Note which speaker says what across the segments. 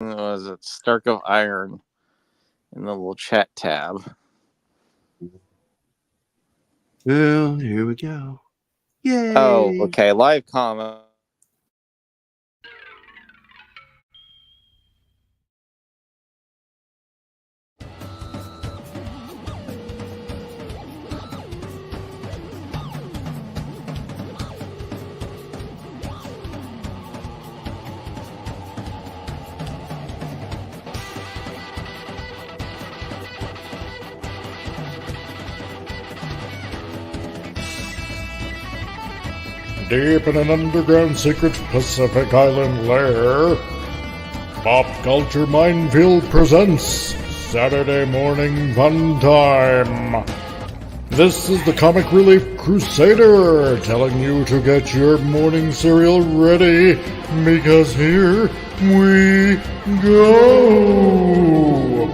Speaker 1: Was it Stark of Iron in the little chat tab?
Speaker 2: Well, here we go. Yay!
Speaker 1: Oh, okay. Live comment.
Speaker 3: Deep in an underground secret Pacific Island lair, Pop Culture Minefield presents Saturday Morning Funtime. This is the Comic Relief Crusader telling you to get your morning cereal ready, because here we go.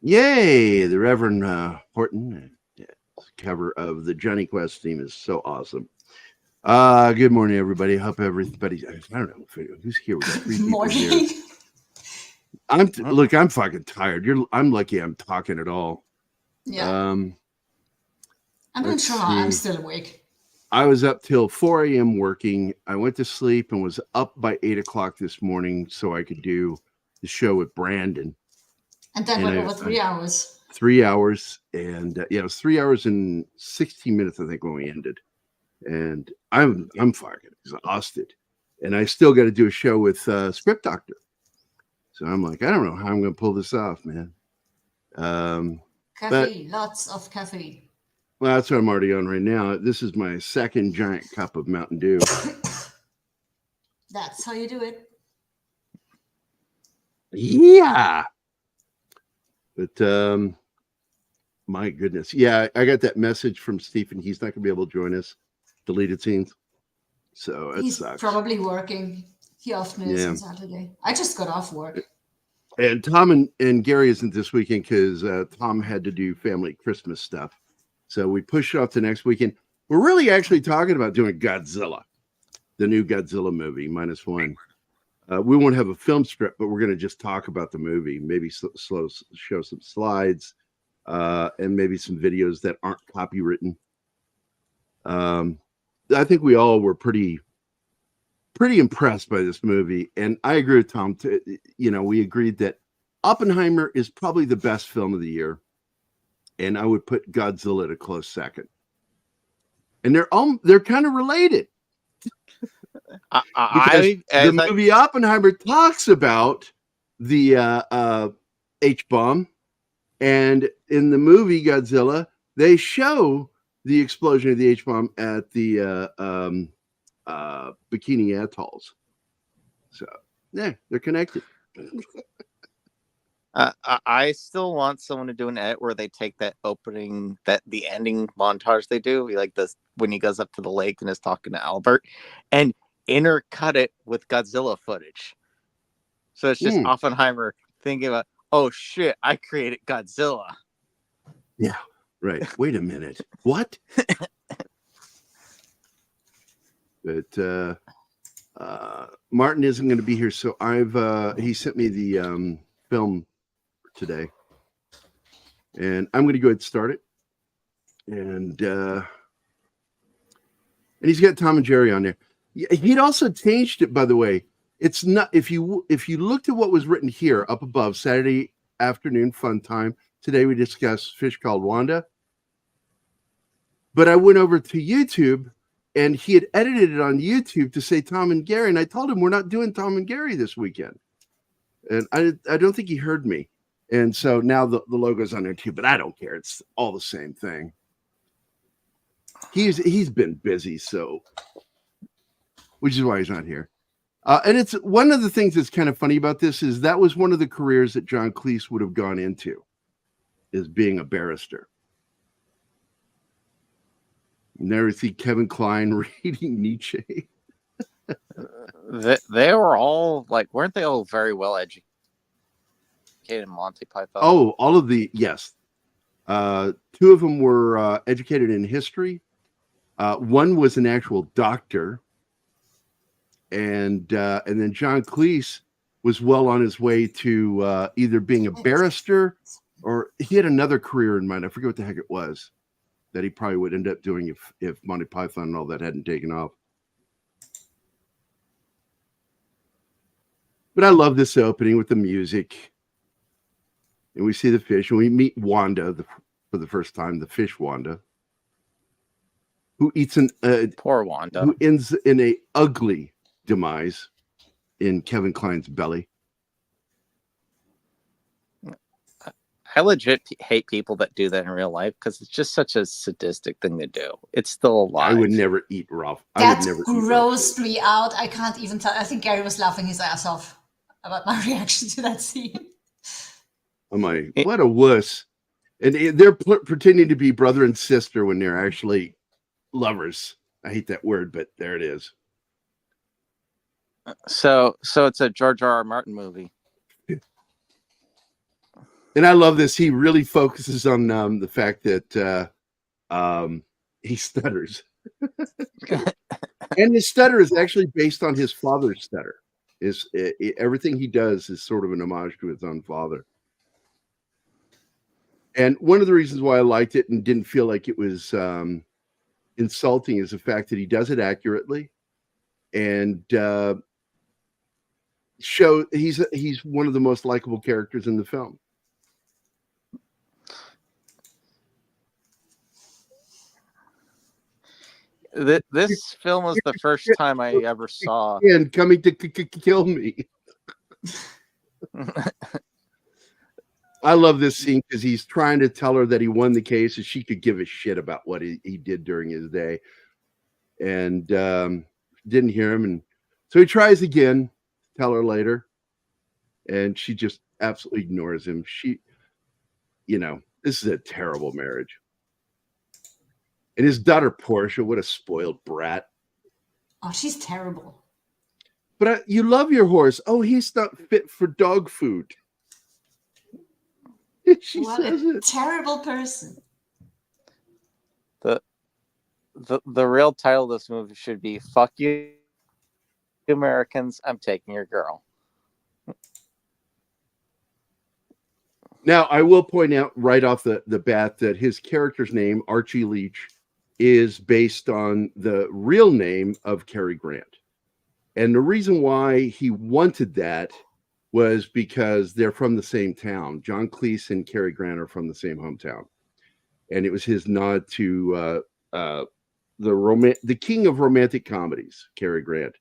Speaker 2: Yay! The Reverend Horton cover of the Johnny Quest theme is so awesome. Good morning, everybody. Hope everybody. I don't know who's here. With three people here. Look. I'm fucking tired. I'm lucky. I'm talking at all.
Speaker 4: Yeah. I'm not sure. I'm still awake.
Speaker 2: I was up till 4 a.m. working. I went to sleep and was up by 8 o'clock this morning so I could do the show with Brandon.
Speaker 4: And that went over 3 hours.
Speaker 2: 3 hours, and it was 3 hours and 16 minutes, I think, when we ended. And I'm fucking exhausted, and I still got to do a show with Script Doctor. So I'm like, I don't know how I'm going to pull this off, man.
Speaker 4: Caffeine, lots of caffeine.
Speaker 2: Well, that's what I'm already on right now. This is my second giant cup of Mountain Dew.
Speaker 4: That's how you do it.
Speaker 2: Yeah. But my goodness. Yeah, I got that message from Stephen. He's not going to be able to join us. Deleted scenes. So it sucks.
Speaker 4: Probably working. He often is on Saturday. I just got off work.
Speaker 2: And Tom and Gerry isn't this weekend because Tom had to do family Christmas stuff. So we pushed it off to next weekend. We're really actually talking about doing Godzilla, the new Godzilla movie, -1. We won't have a film script, but we're going to just talk about the movie, maybe show some slides, and maybe some videos that aren't copywritten. I think we all were pretty impressed by this movie, and I agree with Tom. We agreed that Oppenheimer is probably the best film of the year, and I would put Godzilla at a close second. And they're kind of related. The movie Oppenheimer talks about the H-bomb, and in the movie Godzilla, they show the explosion of the H-bomb at the Bikini Atolls. So, yeah, they're connected.
Speaker 1: I still want someone to do an edit where they take that opening, the ending montage they do, like this when he goes up to the lake and is talking to Albert, and intercut it with Godzilla footage. So it's just Oppenheimer thinking about, oh shit, I created Godzilla.
Speaker 2: Yeah, right. Wait a minute. What? But Martin isn't going to be here, so he sent me the film today, and I'm going to go ahead and start it. And he's got Tom and Gerry on there. He'd also changed it, by the way. It's not, if you looked at what was written here up above, Saturday Afternoon Funtime. Today we discussed Fish Called Wanda. But I went over to YouTube, and he had edited it on YouTube to say Tom and Gerry, and I told him we're not doing Tom and Gerry this weekend. And I don't think he heard me. And so now the logo's on there too, but I don't care. It's all the same thing. He's been busy, so, which is why he's not here. And it's one of the things that's kind of funny about this is that was one of the careers that John Cleese would have gone into, is being a barrister. Never see Kevin Kline reading Nietzsche.
Speaker 1: They were all weren't they all very well educated in Monty Python?
Speaker 2: Oh, all of yes. Two of them were educated in history. One was an actual doctor. and then John Cleese was well on his way to either being a barrister or he had another career in mind. I forget what the heck it was that he probably would end up doing if Monty Python and all that hadn't taken off. But I love this opening with the music. And we see the fish, and we meet Wanda for the first time, the fish Wanda, who eats
Speaker 1: poor Wanda,
Speaker 2: who ends in a ugly demise in Kevin Kline's belly.
Speaker 1: I legit hate people that do that in real life because it's just such a sadistic thing to do. It's still alive.
Speaker 2: I would never eat Ralph.
Speaker 4: That grossed me out. I can't even tell. I think Gerry was laughing his ass off about my reaction to that scene.
Speaker 2: I'm like, what a wuss. And they're pretending to be brother and sister when they're actually lovers. I hate that word, but there it is.
Speaker 1: So it's a George R.R. Martin movie.
Speaker 2: And I love this. He really focuses on the fact that he stutters. And his stutter is actually based on his father's stutter. Everything he does is sort of an homage to his own father. And one of the reasons why I liked it and didn't feel like it was insulting is the fact that he does it accurately and he's one of the most likable characters in the film.
Speaker 1: This film was the first time I ever saw.
Speaker 2: And coming to kill me. I love this scene because he's trying to tell her that he won the case and she could give a shit about what he did during his day. And didn't hear him. And so he tries again, tell her later. And she just absolutely ignores him. This is a terrible marriage. And his daughter, Portia, what a spoiled brat.
Speaker 4: Oh, she's terrible.
Speaker 2: But you love your horse. Oh, he's not fit for dog food.
Speaker 4: What a terrible person.
Speaker 1: The real title of this movie should be "Fuck You, Americans, I'm Taking Your Girl."
Speaker 2: Now, I will point out right off the bat that his character's name, Archie Leach, is based on the real name of Cary Grant. And the reason why he wanted that was because they're from the same town. John Cleese and Cary Grant are from the same hometown. And it was his nod to the king of romantic comedies, Cary Grant,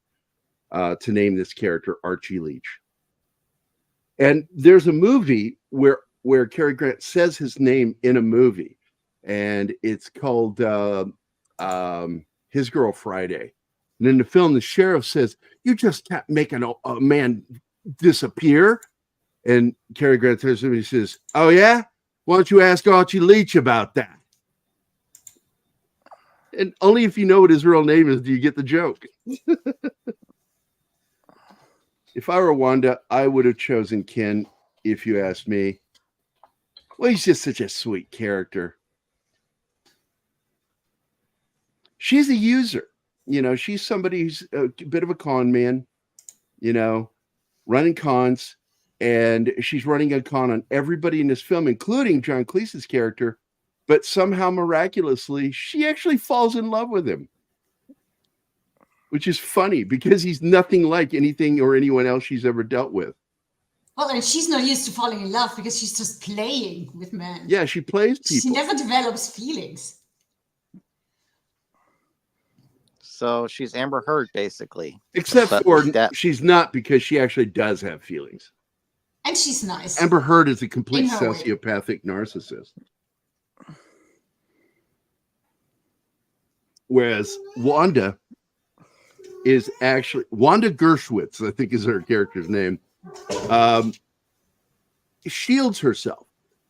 Speaker 2: to name this character Archie Leach. And there's a movie where Cary Grant says his name in a movie, and it's called His Girl Friday. And in the film, the sheriff says, "You just can't make a man disappear." And Cary Grant turns to him and he says, "Oh yeah? Why don't you ask Archie Leach about that?" And only if you know what his real name is do you get the joke. If I were Wanda, I would have chosen Ken, if you asked me. Well, he's just such a sweet character. She's a user. She's somebody who's a bit of a con man, running cons. And she's running a con on everybody in this film, including John Cleese's character. But somehow, miraculously, she actually falls in love with him. Which is funny because he's nothing like anything or anyone else she's ever dealt with.
Speaker 4: Well, and she's not used to falling in love because she's just playing with men.
Speaker 2: Yeah, she plays people.
Speaker 4: She never develops feelings.
Speaker 1: So she's Amber Heard, basically.
Speaker 2: Except for she's not, because she actually does have feelings.
Speaker 4: And she's nice.
Speaker 2: Amber Heard is a complete sociopathic narcissist. Whereas Wanda is actually Wanda Gershwitz, I think is her character's name. Shields herself.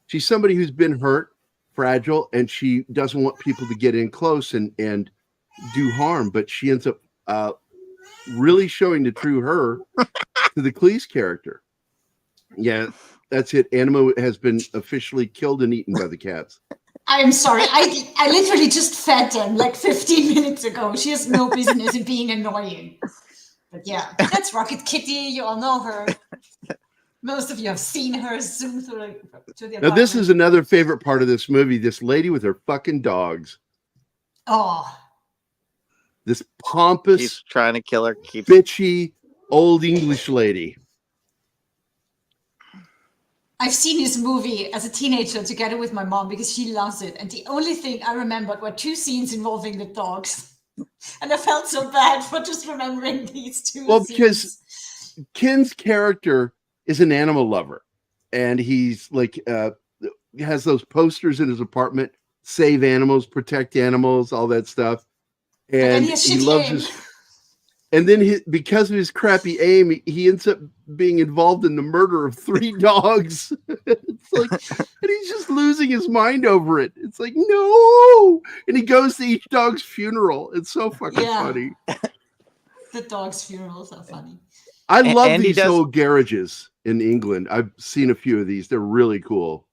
Speaker 2: She's somebody who's been hurt, fragile, and she doesn't want people to get in close and do harm. But she ends up really showing the true her to the Cleese character. Yeah, that's it. Anima has been officially killed and eaten by the cats.
Speaker 4: I'm sorry. I literally just fed them like 15 minutes ago. She has no business in being annoying. But yeah, that's Rocket Kitty. You all know her. Most of you have seen her zoom through the apartment.
Speaker 2: Now, this is another favorite part of this movie. This lady with her fucking dogs.
Speaker 4: Oh.
Speaker 2: This pompous,
Speaker 1: He's trying to kill her.
Speaker 2: bitchy, old English lady.
Speaker 4: I've seen this movie as a teenager together with my mom because she loves it. And the only thing I remembered were 2 scenes involving the dogs. And I felt so bad for just remembering these 2
Speaker 2: Well,
Speaker 4: scenes.
Speaker 2: because Ken's character is an animal lover. And he's like, has those posters in his apartment, save animals, protect animals, all that stuff. And he loves his... And then because of his crappy aim, he ends up being involved in the murder of 3 dogs. It's like, and he's just losing his mind over it. It's like, no. And he goes to each dog's funeral. It's so fucking funny.
Speaker 4: The dog's funerals are funny.
Speaker 2: I love these old garages in England. I've seen a few of these. They're really cool.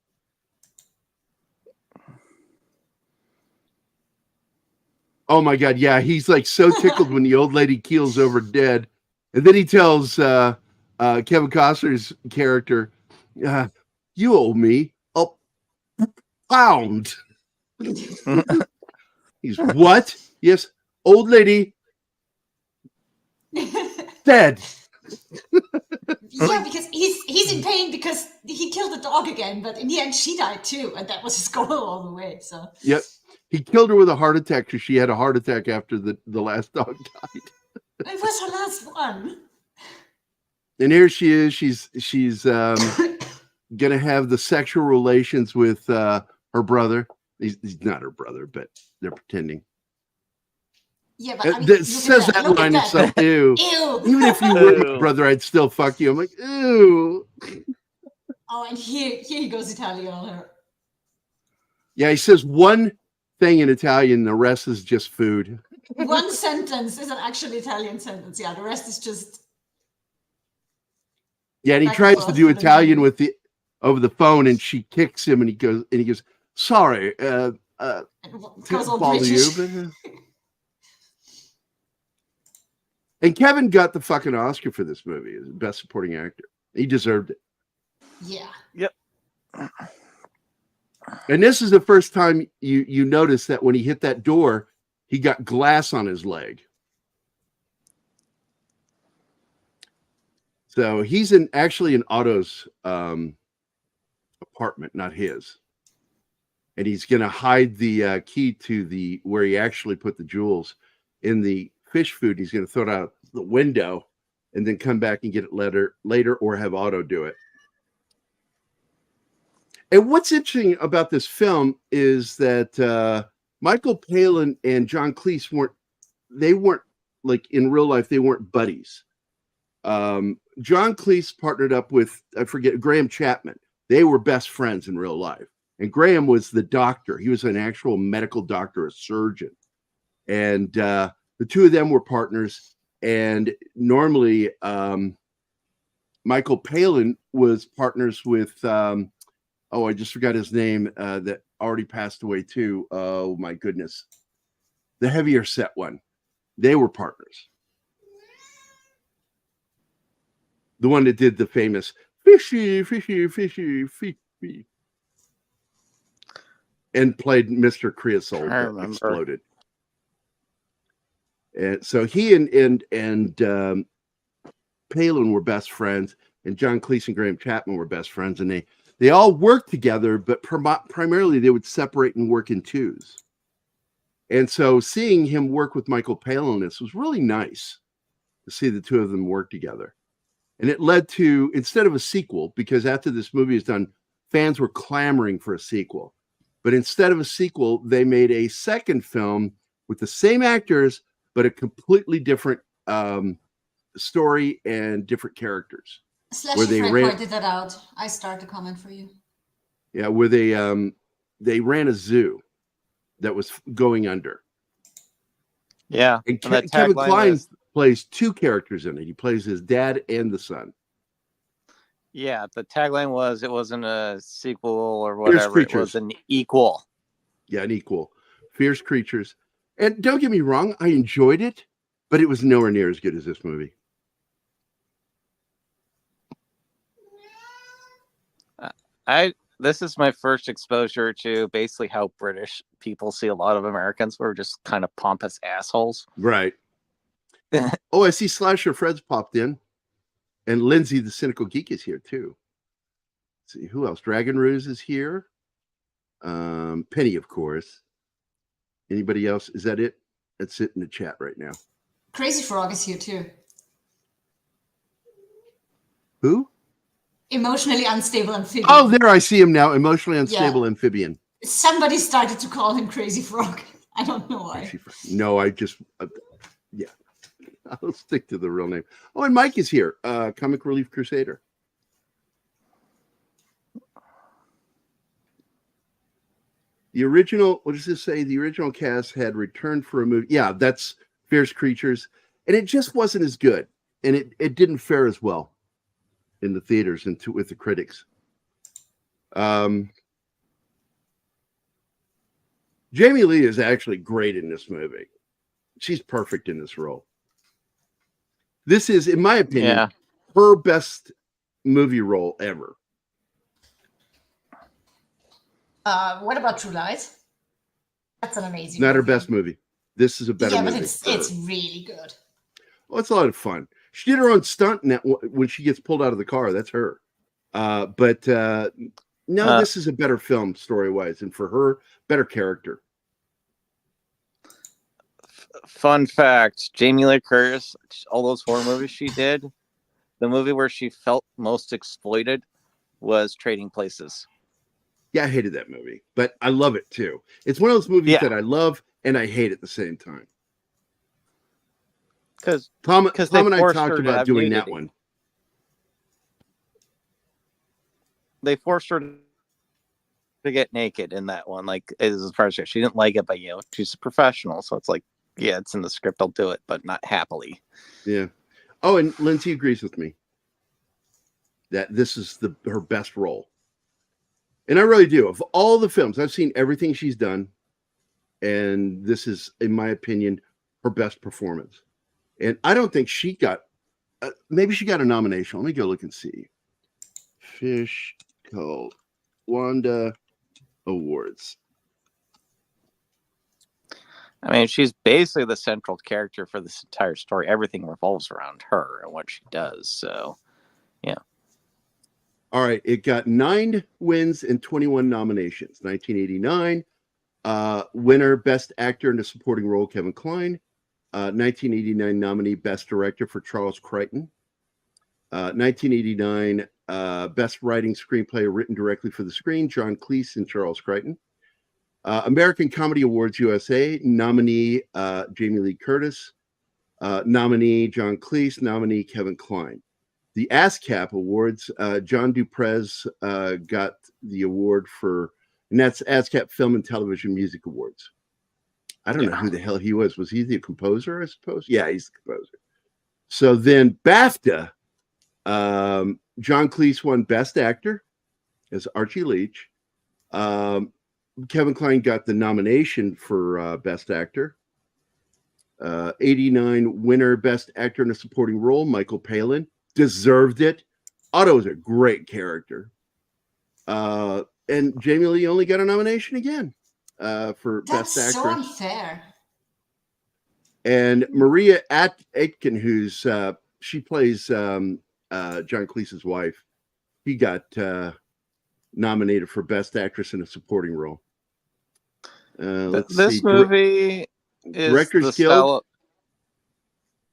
Speaker 2: Oh my God, yeah, he's like so tickled when the old lady keels over dead. And then he tells Kevin Costner's character, you owe me a pound. He's, what? Yes, old lady dead.
Speaker 4: Yeah, because he's in pain because he killed the dog again, but in the end she died too, and that was his goal all the way. So
Speaker 2: yep. He killed her with a heart attack because she had a heart attack after the last dog died.
Speaker 4: It was her last one.
Speaker 2: And here she is. She's gonna have the sexual relations with her brother. He's not her brother, but they're pretending.
Speaker 4: Yeah, but I mean,
Speaker 2: that says that line itself. Ew.
Speaker 4: Ew.
Speaker 2: Even if you were my brother, I'd still fuck you. I'm like, ew.
Speaker 4: Oh, and here he goes Italian on her.
Speaker 2: Yeah, he says one thing in Italian, the rest is just food.
Speaker 4: One sentence is an actual Italian sentence. Yeah, the rest is just.
Speaker 2: Yeah, and he tries to do Italian with over the phone, and she kicks him, and he goes, sorry,
Speaker 4: goes all
Speaker 2: bother
Speaker 4: British.
Speaker 2: you, but, And Kevin got the fucking Oscar for this movie as best supporting actor. He deserved it.
Speaker 4: Yeah.
Speaker 1: Yep.
Speaker 2: And this is the first time you notice that when he hit that door, he got glass on his leg. So he's actually in Otto's apartment, not his. And he's going to hide the key to where he actually put the jewels in the fish food. He's going to throw it out the window and then come back and get it later or have Otto do it. And what's interesting about this film is that Michael Palin and John Cleese weren't like in real life, they weren't buddies. John Cleese partnered up with, I forget, Graham Chapman. They were best friends in real life. And Graham was the doctor. He was an actual medical doctor, a surgeon. And the two of them were partners. And normally, Michael Palin was partners with, I just forgot his name, that already passed away too. Oh my goodness. The heavier set one. They were partners. The one that did the famous fishy, fishy, fishy, fishy. And played Mr. Creosote that exploded. And so he and Palin were best friends, and John Cleese and Graham Chapman were best friends, and they all worked together, but primarily they would separate and work in twos. And so seeing him work with Michael Palin, this was really nice to see the two of them work together. And it led to, instead of a sequel, because after this movie is done, fans were clamoring for a sequel. But instead of a sequel, they made a second film with the same actors, but a completely different story and different characters.
Speaker 4: Where they pointed that out. I start the comment for you.
Speaker 2: Yeah, where they ran a zoo that was going under.
Speaker 1: Yeah,
Speaker 2: and Kevin Kline plays two characters in it. He plays his dad and the son.
Speaker 1: Yeah, the tagline was it wasn't a sequel or whatever. It was an equal.
Speaker 2: Yeah, an equal. Fierce Creatures. And don't get me wrong, I enjoyed it, but it was nowhere near as good as this movie.
Speaker 1: This is my first exposure to basically how British people see a lot of Americans. We're just kind of pompous assholes.
Speaker 2: Right. Oh, I see Slasher Fred's popped in. And Lindsay, the Cynical Geek, is here too. Let's see who else. Dragon Ruse is here. Penny, of course. Anybody else? Is that it? That's it in the chat right now.
Speaker 4: Crazy Frog is here too.
Speaker 2: Who?
Speaker 4: Emotionally unstable amphibian.
Speaker 2: Oh, there I see him now. Emotionally unstable amphibian.
Speaker 4: Somebody started to call him Crazy Frog. I don't know why.
Speaker 2: No, I just, yeah. I'll stick to the real name. Oh, and Mike is here. Comic Relief Crusader. The original, what does this say? The original cast had returned for a movie. Yeah, that's Fierce Creatures. And it just wasn't as good. And it didn't fare as well in the theaters and with the critics. Jamie Lee is actually great in this movie. She's perfect in this role. This is, in my opinion, her best movie role ever.
Speaker 4: What about True Lies? That's an amazing
Speaker 2: Not her best movie. This is a better movie.
Speaker 4: Yeah, but it's really good.
Speaker 2: Well, it's a lot of fun. She did her own stunt in that when she gets pulled out of the car. That's her. No, this is a better film story-wise. And for her, better character.
Speaker 1: Fun fact, Jamie Lee Curtis, all those horror movies she did, the movie where she felt most exploited was Trading Places.
Speaker 2: Yeah, I hated that movie, but I love it too. It's one of those movies that I love and I hate at the same time.
Speaker 1: Because
Speaker 2: Tom and I talked about doing that one.
Speaker 1: They forced her to get naked in that one. Like, as far as she didn't like it, but she's a professional, so it's like, yeah, it's in the script. I'll do it, but not happily.
Speaker 2: Yeah. Oh, and Lindsay agrees with me that this is her best role. And I really do. Of all the films, I've seen everything she's done. And this is, in my opinion, her best performance. And I don't think she got, maybe she got a nomination. Let me go look and see. Fish Called Wanda Awards.
Speaker 1: I mean, she's basically the central character for this entire story. Everything revolves around her and what she does. So, yeah.
Speaker 2: All right. It got 9 wins and 21 nominations. 1989. Winner, Best Actor in a Supporting Role, Kevin Kline. 1989 nominee, Best Director for Charles Crichton. 1989 Best Writing Screenplay written directly for the screen, John Cleese and Charles Crichton. American Comedy Awards USA, nominee Jamie Lee Curtis, nominee John Cleese, nominee Kevin Kline. The ASCAP Awards, John Duprez got the award for, and that's ASCAP Film and Television Music Awards. I don't know who the hell he was. Was he the composer, I suppose? Yeah, he's the composer. So then BAFTA, John Cleese won Best Actor as Archie Leach. Kevin Kline got the nomination for Best Actor. 89 winner, Best Actor in a Supporting Role, Michael Palin. Deserved it. Otto is a great character. And Jamie Lee only got a nomination again for Best Actress. That's so
Speaker 4: unfair.
Speaker 2: And Maria Aitken, who's she plays John Cleese's wife, he got nominated for Best Actress in a Supporting Role. Let's
Speaker 1: this
Speaker 2: see.
Speaker 1: movie is
Speaker 2: Directors Guild.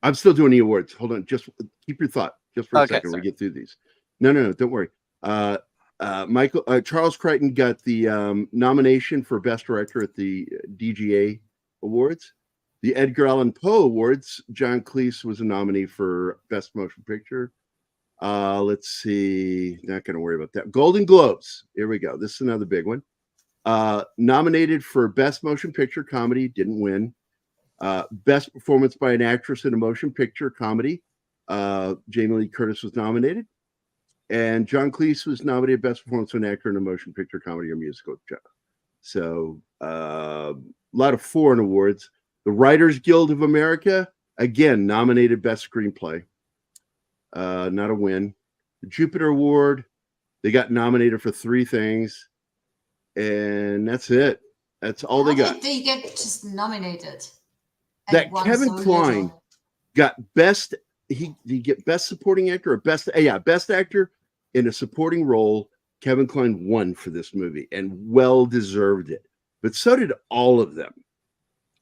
Speaker 2: I'm still doing the awards. Hold on. Just keep your thought just for a second. We get through these. No. Don't worry. Charles Crichton got the nomination for Best Director at the DGA Awards. The Edgar Allan Poe Awards, John Cleese was a nominee for Best Motion Picture. Let's see. Not going to worry about that. Golden Globes. Here we go. This is another big one. Nominated for Best Motion Picture Comedy, didn't win. Best Performance by an Actress in a Motion Picture Comedy, Jamie Lee Curtis was nominated. And John Cleese was nominated Best Performance by an Actor in a Motion Picture Comedy or Musical. So a lot of foreign awards. The Writers Guild of America, again, nominated Best Screenplay. Not a win. The Jupiter Award, They got nominated for 3 things, and that's it. That's all
Speaker 4: How
Speaker 2: they got.
Speaker 4: did they get just nominated? And
Speaker 2: That
Speaker 4: won
Speaker 2: Kevin
Speaker 4: so
Speaker 2: Kline
Speaker 4: little?
Speaker 2: got best. He get best supporting actor or best best actor in a supporting role. Kevin Kline won for this movie and well deserved it. But so did all of them.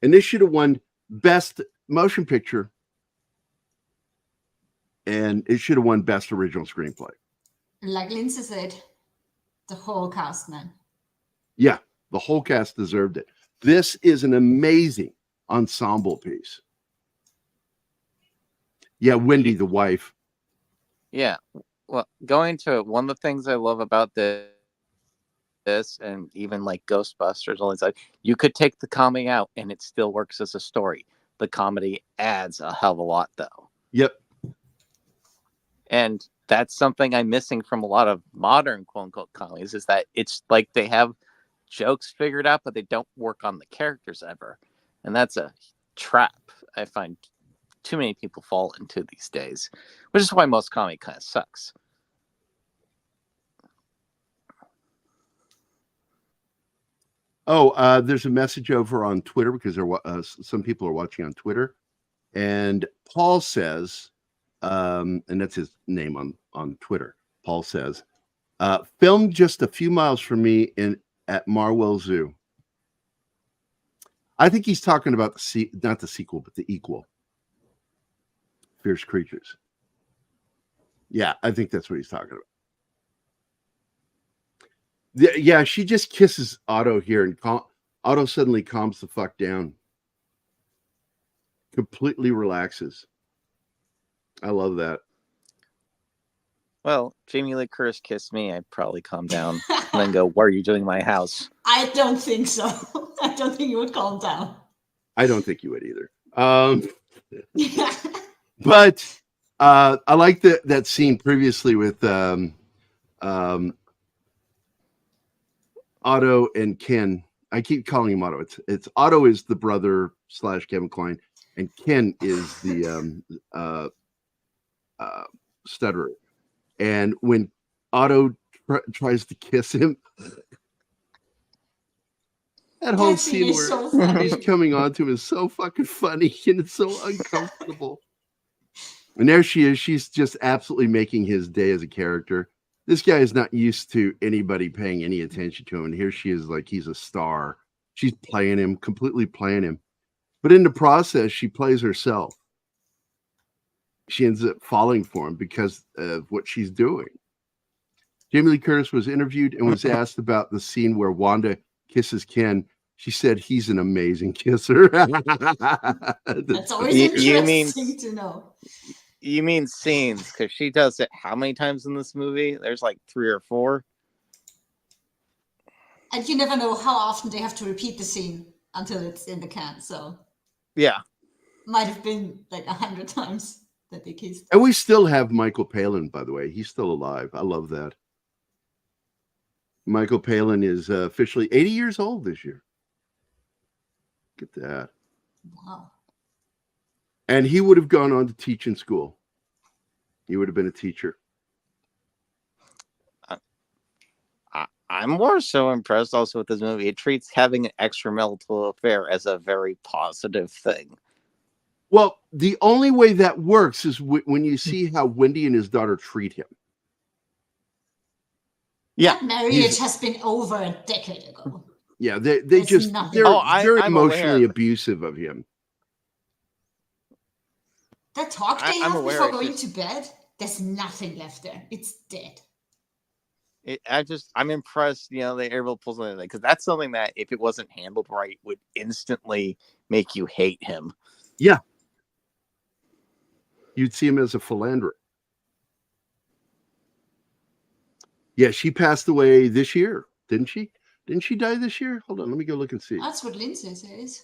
Speaker 2: And this should have won best motion picture, and it should have won best original screenplay.
Speaker 4: Like Lindsay said, the whole cast, man.
Speaker 2: Yeah, the whole cast deserved it. This is an amazing ensemble piece. Yeah, Wendy, the wife.
Speaker 1: Yeah. Well, going to it, one of the things I love about this and even like Ghostbusters, all these, you could take the comedy out and it still works as a story. The comedy adds a hell of a lot, though.
Speaker 2: Yep.
Speaker 1: And that's something I'm missing from a lot of modern quote unquote comedies, is that it's like they have jokes figured out, but they don't work on the characters ever. And that's a trap I find too many people fall into these days, which is why most comedy kind of sucks.
Speaker 2: Oh, there's a message over on Twitter because some people are watching on Twitter, and Paul says, and that's his name on Twitter. Paul says, filmed just a few miles from me at Marwell Zoo. I think he's talking about not the sequel, but the equal, Fierce Creatures. Yeah, I think that's what he's talking about. Yeah, she just kisses Otto here, and Otto suddenly calms the fuck down. Completely relaxes. I love that.
Speaker 1: Well, Jamie Lee Curtis kissed me, I'd probably calm down and then go, "What are you doing in my house?"
Speaker 4: I don't think so. I don't think you would calm down.
Speaker 2: I don't think you would either. But I like that scene previously with Otto and Ken. I keep calling him Otto. It's Otto is the brother / Kevin Kline, and Ken is the stutterer. And when Otto tries to kiss him, that whole scene where
Speaker 4: so
Speaker 2: he's coming on to him is so fucking funny, and it's so uncomfortable. And there she is. She's just absolutely making his day as a character. This guy is not used to anybody paying any attention to him. And here she is, like he's a star. She's playing him, completely playing him. But in the process, she plays herself. She ends up falling for him because of what she's doing. Jamie Lee Curtis was interviewed and was asked about the scene where Wanda kisses Ken. She said he's an amazing kisser.
Speaker 4: That's always interesting to know.
Speaker 1: You mean scenes, because she does it how many times in this movie? There's like 3 or 4.
Speaker 4: And you never know how often they have to repeat the scene until it's in the can. So
Speaker 1: yeah,
Speaker 4: might have been like 100 times that they kissed.
Speaker 2: And we still have Michael Palin, by the way. He's still alive. I love that. Michael Palin is officially 80 years old this year. Look at that.
Speaker 4: Wow.
Speaker 2: And he would have gone on to teach in school. He would have been a teacher.
Speaker 1: I'm more so impressed also with this movie. It treats having an extramarital affair as a very positive thing.
Speaker 2: Well, the only way that works is when you see how Wendy and his daughter treat him.
Speaker 4: Yeah, that marriage has been over a decade ago.
Speaker 2: Yeah, they're very emotionally abusive of him.
Speaker 4: That talk they have before going to bed, there's nothing left there. It's dead.
Speaker 1: I'm impressed, they able to pull something like, because that's something that if it wasn't handled right would instantly make you hate him.
Speaker 2: Yeah. You'd see him as a philanderer. Yeah, she passed away this year, didn't she? Didn't she die this year? Hold on, let me go look and see.
Speaker 4: That's what Lindsay says.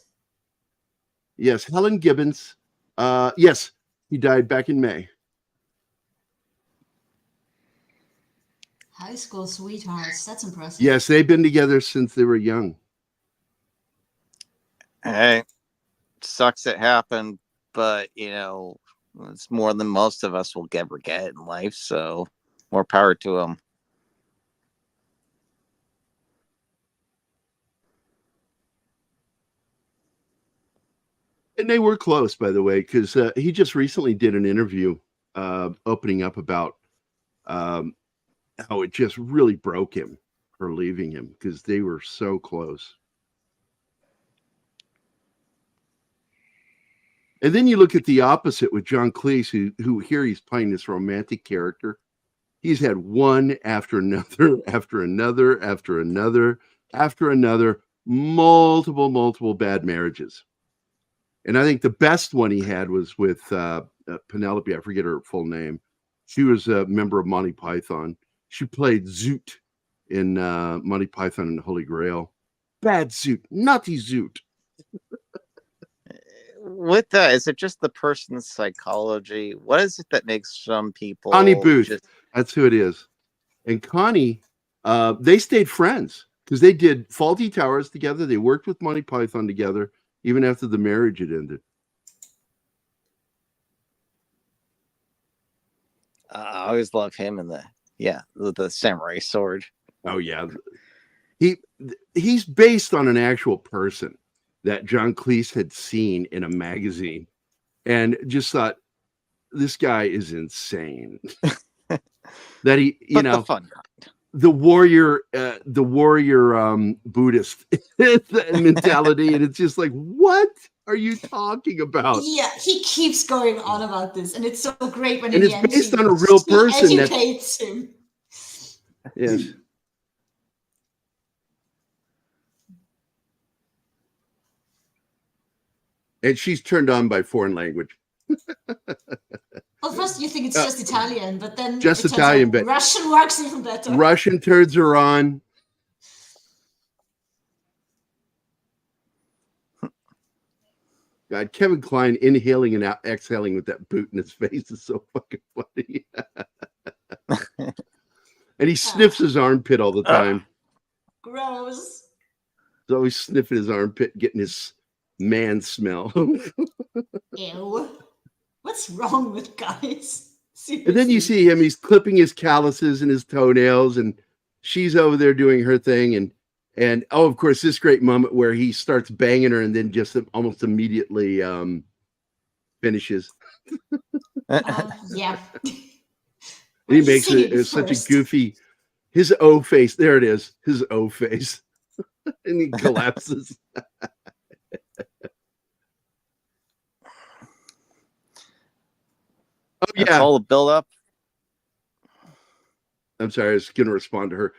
Speaker 2: Yes, Helen Gibbons. Yes, he died back in May.
Speaker 4: High school sweethearts. That's impressive.
Speaker 2: Yes, they've been together since they were young.
Speaker 1: Hey, sucks it happened, but, it's more than most of us will ever get in life, so more power to them.
Speaker 2: And they were close, by the way, because he just recently did an interview opening up about how it just really broke him for leaving him because they were so close. And then you look at the opposite with John Cleese, who here he's playing this romantic character. He's had one after another, after another, after another, after another, multiple bad marriages. And I think the best one he had was with Penelope. I forget her full name. She was a member of Monty Python. She played Zoot in Monty Python and the Holy Grail. Bad Zoot, naughty Zoot.
Speaker 1: With that, is it just the person's psychology? What is it that makes some people
Speaker 2: Connie Booth, that's who it is. And Connie, they stayed friends because they did Faulty Towers together. They worked with Monty Python together, even after the marriage had ended.
Speaker 1: I always love him and the samurai sword.
Speaker 2: Oh yeah, he's based on an actual person that John Cleese had seen in a magazine, and just thought this guy is insane. That he,
Speaker 1: the fun kind.
Speaker 2: The warrior Buddhist mentality, and it's just like, what are you talking about?
Speaker 4: Yeah, he keeps going on about this, and it's so great when
Speaker 2: and it's based on a real person
Speaker 4: that educates him.
Speaker 2: Yes. And she's turned on by foreign language.
Speaker 4: Well, first you think it's just Italian, but then
Speaker 2: just Italian, but
Speaker 4: Russian works even better.
Speaker 2: Russian turns her on. God, Kevin Kline inhaling and exhaling with that boot in his face is so fucking funny. And he sniffs his armpit all the time.
Speaker 4: Gross.
Speaker 2: He's always sniffing his armpit, getting his man smell.
Speaker 4: Ew. What's wrong with guys? Seriously.
Speaker 2: And then you see him, he's clipping his calluses and his toenails, and she's over there doing her thing. And oh, of course, this great moment where he starts banging her and then just almost immediately finishes.
Speaker 4: Yeah.
Speaker 2: He makes it such a goofy, his O face. There it is, his O face. And he collapses. Oh,
Speaker 1: that's all the build up.
Speaker 2: I'm sorry, I was going to respond to her.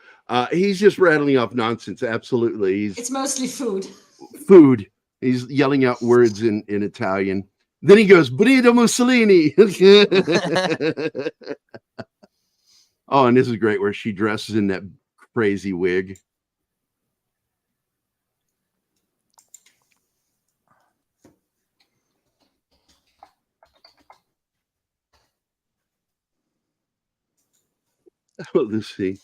Speaker 2: He's just rattling off nonsense. Absolutely.
Speaker 4: It's mostly food.
Speaker 2: Food. He's yelling out words in Italian. Then he goes, Burrito Mussolini. Oh, and this is great where she dresses in that crazy wig. Oh, let's see.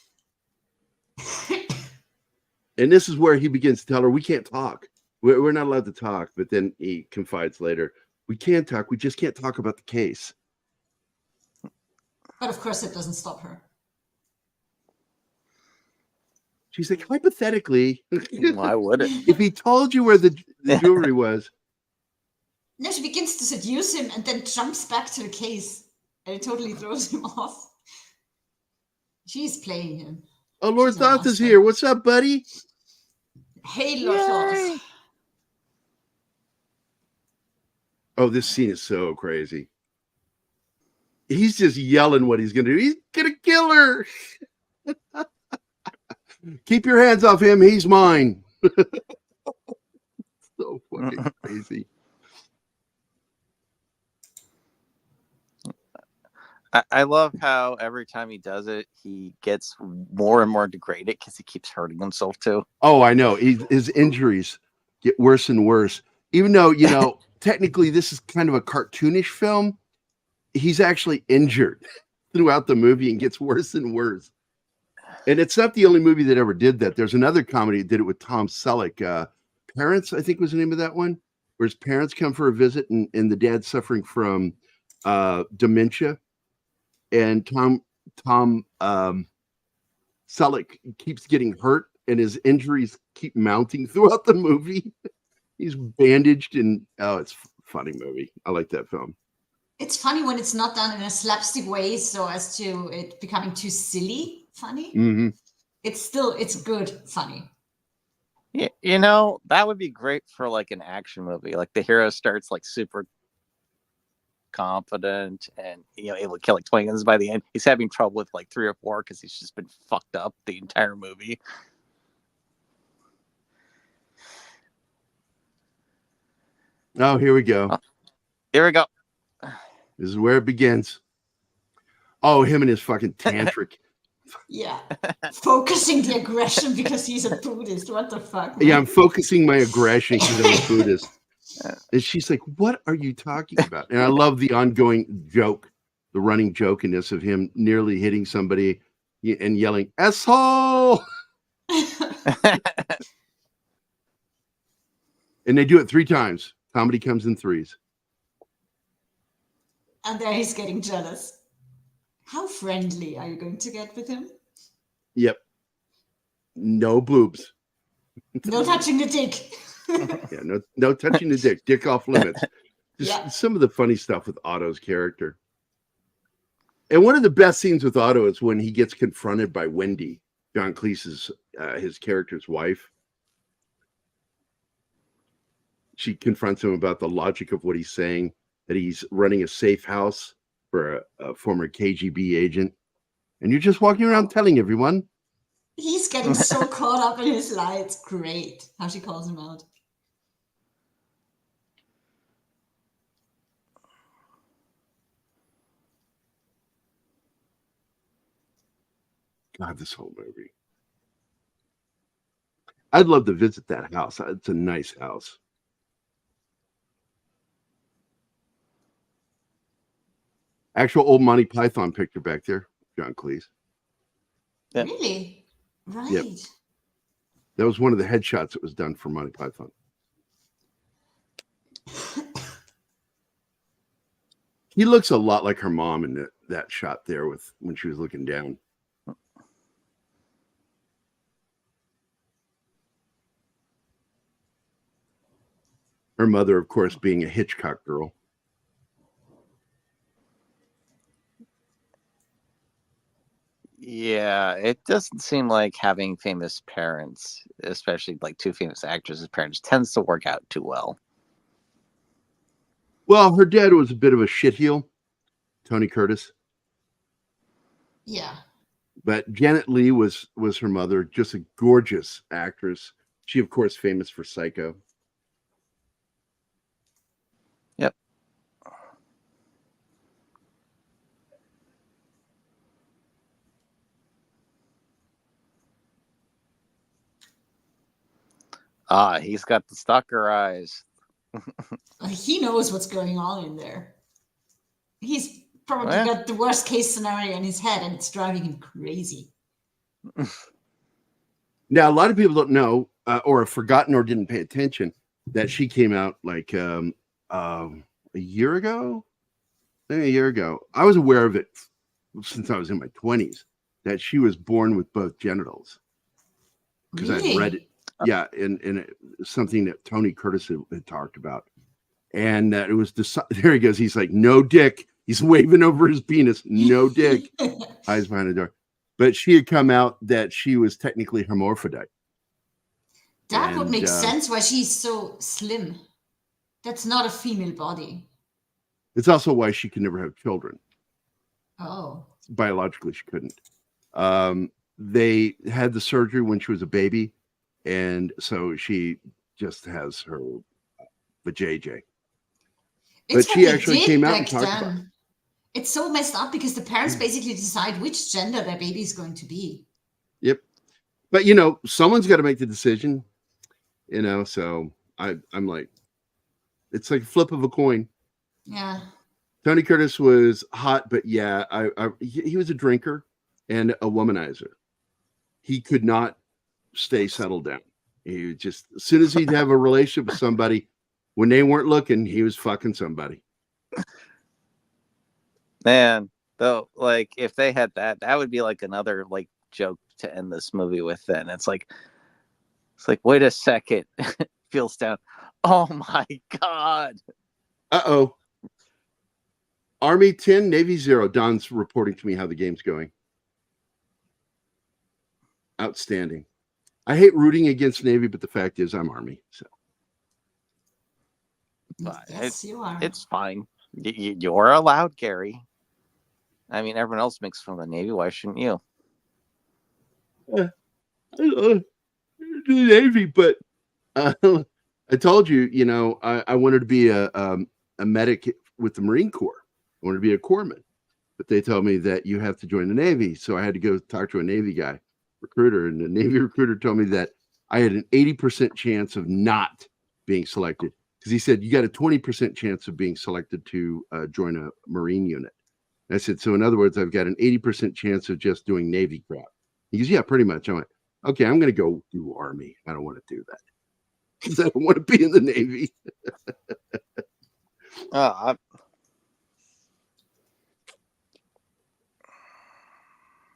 Speaker 2: And this is where he begins to tell her, we can't talk. We're not allowed to talk. But then he confides later, we can talk. We just can't talk about the case.
Speaker 4: But of course, it doesn't stop her.
Speaker 2: She's like, hypothetically.
Speaker 1: Why would it?
Speaker 2: If he told you where the jewelry was.
Speaker 4: No, she begins to seduce him and then jumps back to the case. And it totally throws him off. She's playing him.
Speaker 2: Oh, Lord Thoth is here. What's up, buddy?
Speaker 4: Hey, Lord Thoth.
Speaker 2: Oh, this scene is so crazy. He's just yelling what he's going to do. He's going to kill her. Keep your hands off him. He's mine. So fucking crazy.
Speaker 1: I love how every time he does it, he gets more and more degraded because he keeps hurting himself too.
Speaker 2: Oh, I know. His injuries get worse and worse. Even though, technically this is kind of a cartoonish film, he's actually injured throughout the movie and gets worse and worse. And it's not the only movie that ever did that. There's another comedy that did it with Tom Selleck. Parents, I think was the name of that one, where his parents come for a visit and the dad's suffering from dementia. And Tom Selleck keeps getting hurt and his injuries keep mounting throughout the movie. He's bandaged and it's funny movie. I like that film.
Speaker 4: It's funny when it's not done in a slapstick way, so as to it becoming too silly funny.
Speaker 2: Mm-hmm.
Speaker 4: It's good funny.
Speaker 1: Yeah, you know, that would be great for like an action movie. Like the hero starts like super confident and able to kill like 20 guns by the end. He's having trouble with like 3 or 4 because he's just been fucked up the entire movie.
Speaker 2: Oh, here we go.
Speaker 1: Oh, here we go.
Speaker 2: This is where it begins. Oh, him and his fucking tantric.
Speaker 4: Yeah. Focusing the aggression because he's a Buddhist. What the fuck? Man?
Speaker 2: Yeah, I'm focusing my aggression because I'm a Buddhist. And she's like, what are you talking about? And I love the ongoing joke, the running jokiness of him nearly hitting somebody and yelling, asshole! And they do it 3 times. Comedy comes in 3s.
Speaker 4: And there he's getting jealous. How friendly are you going to get with him?
Speaker 2: Yep. No boobs.
Speaker 4: No touching the dick.
Speaker 2: Yeah, no touching the dick. Dick off limits. Just some of the funny stuff with Otto's character. And one of the best scenes with Otto is when he gets confronted by Wendy, John Cleese's his character's wife. She confronts him about the logic of what he's saying, that he's running a safe house for a former KGB agent. And you're just walking around telling everyone.
Speaker 4: He's getting so caught up in his lie. It's great how she calls him out.
Speaker 2: God, this whole movie. I'd love to visit that house. It's a nice house. Actual old Monty Python picture back there, John Cleese.
Speaker 1: Yep.
Speaker 4: Really? Right.
Speaker 2: Yep. That was one of the headshots that was done for Monty Python. He looks a lot like her mom in that shot there with when she was looking down. Her mother, of course, being a Hitchcock girl.
Speaker 1: Yeah, it doesn't seem like having famous parents, especially like 2 famous actresses' parents, tends to work out too well.
Speaker 2: Well, her dad was a bit of a shitheel, Tony Curtis.
Speaker 4: Yeah.
Speaker 2: But Janet Leigh was her mother, just a gorgeous actress. She, of course, famous for Psycho.
Speaker 1: Yep. He's got the stalker eyes.
Speaker 4: He knows what's going on in there. He's probably got the worst case scenario in his head and it's driving him crazy.
Speaker 2: Now, a lot of people don't know or have forgotten or didn't pay attention that she came out like a year ago. Maybe a year ago. I was aware of it since I was in my 20s, that she was born with both genitals. Because
Speaker 4: Really?
Speaker 2: I'd read it. Yeah, in something that Tony Curtis had talked about. And it was there he goes. He's like, no dick. He's waving over his penis. No dick. Eyes behind the door. But she had come out that she was technically hermaphrodite.
Speaker 4: That would make sense why she's so slim. That's not a female body.
Speaker 2: It's also why she could never have children.
Speaker 4: Oh.
Speaker 2: Biologically, she couldn't. They had the surgery when she was a baby. And so she just has her vajayjay. But she actually came out and talked about it.
Speaker 4: It's so messed up because the parents basically decide which gender their baby is going to be.
Speaker 2: Yep. But, someone's got to make the decision, so I'm like, it's like a flip of a coin.
Speaker 4: Yeah.
Speaker 2: Tony Curtis was hot, but yeah, he was a drinker and a womanizer. He could not stay settled down. He would just, as soon as he'd have a relationship with somebody, when they weren't looking, he was fucking somebody.
Speaker 1: Man, though, like if they had that would be like another like joke to end this movie with. Then it's like, wait a second, feels down. Oh my god!
Speaker 2: Uh-oh. Army 10, Navy 0. Don's reporting to me how the game's going. Outstanding. I hate rooting against Navy, but the fact is I'm Army. So
Speaker 1: But
Speaker 4: Yes, you are.
Speaker 1: it's fine. You're allowed, Gerry. I mean, everyone else makes fun of the Navy. Why shouldn't you?
Speaker 2: I love the Navy, but I told you, I wanted to be a medic with the Marine Corps. I wanted to be a corpsman, but they told me that you have to join the Navy. So I had to go talk to a Navy guy, recruiter, and the Navy recruiter told me that I had an 80% chance of not being selected because he said you got a 20% chance of being selected to join a Marine unit. And I said, so in other words, I've got an 80% chance of just doing Navy crap. He goes, yeah, pretty much. I went, okay, I'm going to go do Army. I don't want to do that because I don't want to be in the Navy.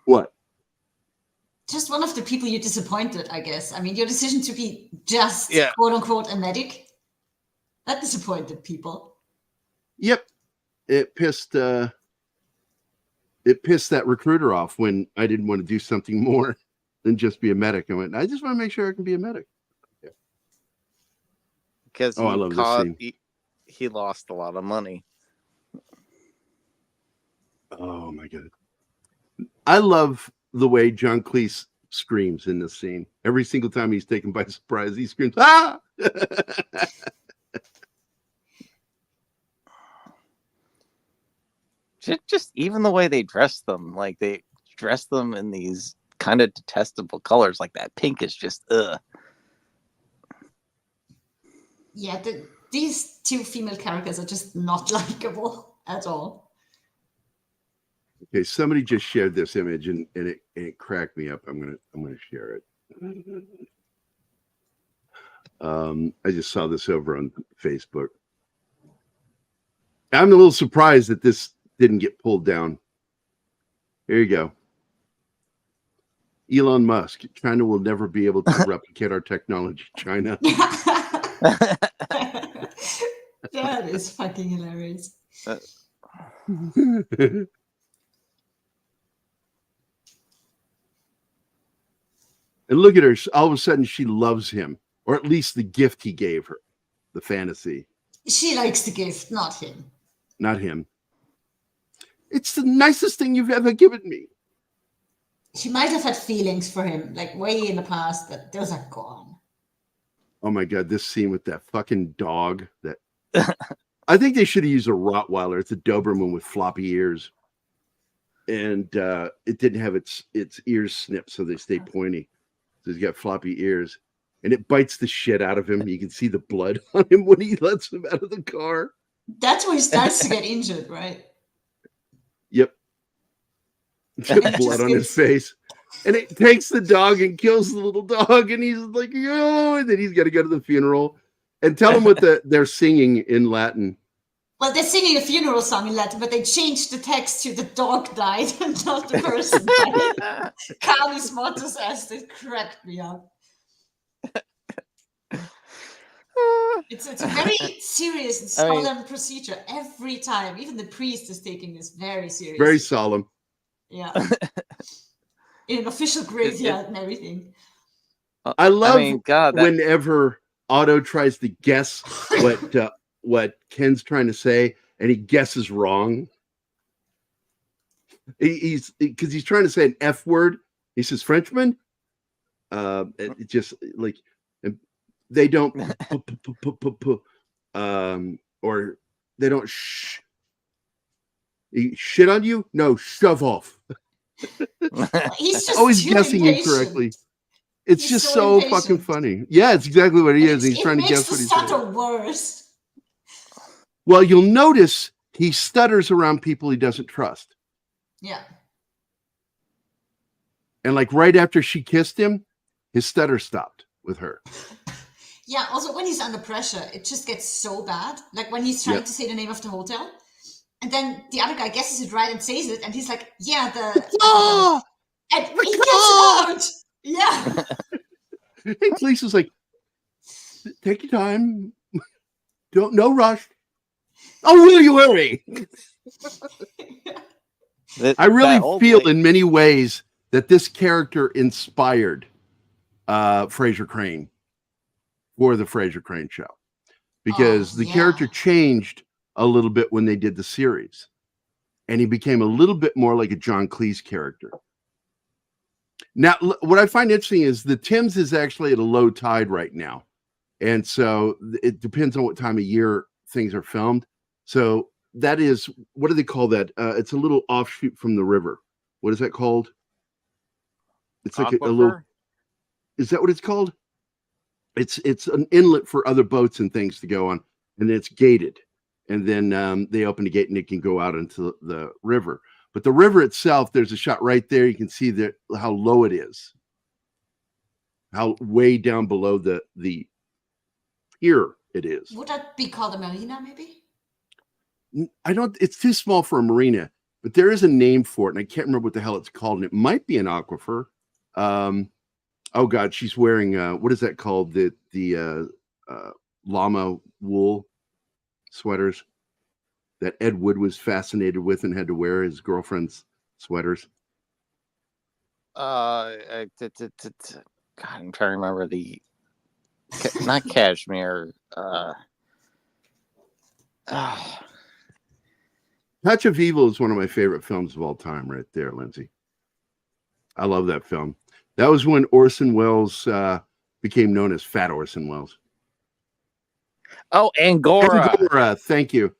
Speaker 2: What?
Speaker 4: Just one of the people you disappointed, I guess. I mean, your decision to be just
Speaker 1: Yeah.
Speaker 4: quote unquote a medic, that disappointed people.
Speaker 2: Yep. It pissed that recruiter off when I didn't want to do something more than just be a medic. I went, I just want to make sure I can be a medic.
Speaker 1: Because
Speaker 2: I love this scene.
Speaker 1: He lost a lot of money.
Speaker 2: Oh my God. I love the way John Cleese screams in this scene. Every single time he's taken by surprise, he screams, ah!
Speaker 1: Just even the way they dress them, like they dress them in these kind of detestable colors, like that pink is just
Speaker 4: Yeah, these two female characters are just not likable at all.
Speaker 2: Okay, somebody just shared this image and it cracked me up. I'm gonna share it. I just saw this over on Facebook. I'm a little surprised that this didn't get pulled down. Here you go. Elon Musk, China will never be able to replicate our technology. China.
Speaker 4: That is fucking hilarious.
Speaker 2: And look at her. All of a sudden, she loves him, or at least the gift he gave her, the fantasy.
Speaker 4: She likes the gift, not him.
Speaker 2: Not him. It's the nicest thing you've ever given me.
Speaker 4: She might have had feelings for him, like way in the past, but those are gone.
Speaker 2: Oh my God, this scene with that fucking dog. That I think they should have used a Rottweiler. It's a Doberman with floppy ears. And it didn't have its ears snipped, so they stay pointy. So he's got floppy ears. And it bites the shit out of him. You can see the blood on him when he lets him out of the car.
Speaker 4: That's where he starts to get injured, right?
Speaker 2: Yep. Blood on his face. And it takes the dog and kills the little dog. And he's like, yo. And then he's got to go to the funeral. And tell him what they're singing in Latin.
Speaker 4: Well, they're singing a funeral song in Latin, but they changed the text to the dog died and not the person died. Carlos Montes asked, it cracked me up. It's a very serious and solemn procedure every time. Even the priest is taking this very seriously.
Speaker 2: Very solemn.
Speaker 4: Yeah. In an official graveyard and everything.
Speaker 2: I love whenever Otto tries to guess what Ken's trying to say, and he guesses wrong. He's trying to say an F word. He says Frenchman. It just like they don't or they don't shit on you. No, shove off.
Speaker 4: He's just
Speaker 2: always guessing incorrectly. It's just so fucking funny. Yeah, it's exactly what he is. He's trying to guess what he's saying.
Speaker 4: It makes the stutter worse.
Speaker 2: Well, you'll notice he stutters around people he doesn't trust.
Speaker 4: Yeah.
Speaker 2: And like right after she kissed him, his stutter stopped with her.
Speaker 4: Yeah, also when he's under pressure, it just gets so bad. Like when he's trying to say the name of the hotel, and then the other guy guesses it right and says it, and he's like, yeah, and he gets it out. Yeah.
Speaker 2: Hey, Lisa's like, take your time. No rush. Oh, will you hurry? I really feel in many ways that this character inspired Fraser Crane for the Fraser Crane show, because the character changed a little bit when they did the series, and he became a little bit more like a John Cleese character. Now, what I find interesting is the Thames is actually at a low tide right now, and so it depends on what time of year things are filmed. So that is, what do they call that? It's a little offshoot from the river. What is that called? It's like a little. Is that what it's called? It's an inlet for other boats and things to go on, and it's gated. And then they open the gate and it can go out into the river. But the river itself, there's a shot right there. You can see that how low it is, how way down below the pier it is.
Speaker 4: Would that be called a marina, maybe?
Speaker 2: I don't. It's too small for a marina, but there is a name for it, and I can't remember what the hell it's called. And it might be an aquifer. Oh God, she's wearing what is that called? The llama wool sweaters that Ed Wood was fascinated with and had to wear his girlfriend's sweaters.
Speaker 1: God, I'm trying to remember not cashmere.
Speaker 2: Touch of Evil is one of my favorite films of all time, right there, Lindsay. I love that film. That was when Orson Welles became known as Fat Orson Welles.
Speaker 1: Oh, Angora.
Speaker 2: Angora. Thank you.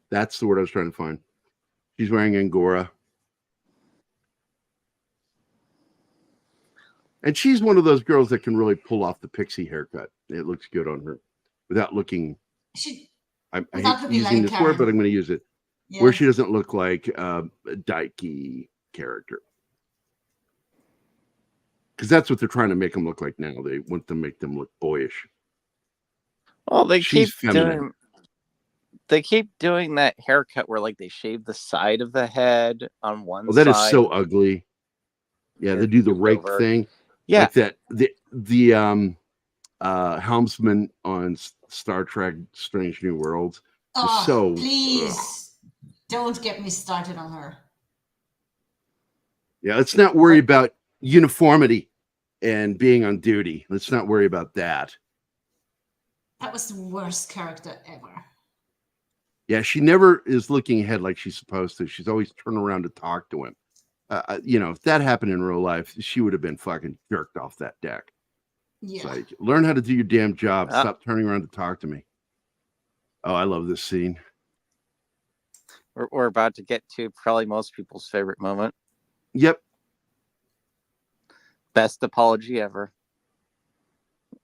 Speaker 2: That's the word I was trying to find. She's wearing Angora. And she's one of those girls that can really pull off the pixie haircut. It looks good on her without looking. I hate using this word, but I'm going to use it. Yeah. Where she doesn't look like a dykey character. Because that's what they're trying to make them look like now. They want to make them look boyish.
Speaker 1: Well, they keep doing that haircut where like they shave the side of the head on one side.
Speaker 2: That is so ugly. Yeah, they do the rake thing.
Speaker 1: Yeah,
Speaker 2: like that. The helmsman on Star Trek: Strange New Worlds.
Speaker 4: Oh, so please don't get me started on her.
Speaker 2: Yeah, let's not worry about uniformity and being on duty. Let's not worry about that.
Speaker 4: That was the worst character ever.
Speaker 2: Yeah, she never is looking ahead like she's supposed to. She's always turning around to talk to him. If that happened in real life, she would have been fucking jerked off that deck. Yeah. It's like, learn how to do your damn job. Stop turning around to talk to me. Oh, I love this scene.
Speaker 1: We're about to get to probably most people's favorite moment.
Speaker 2: Yep.
Speaker 1: Best apology ever.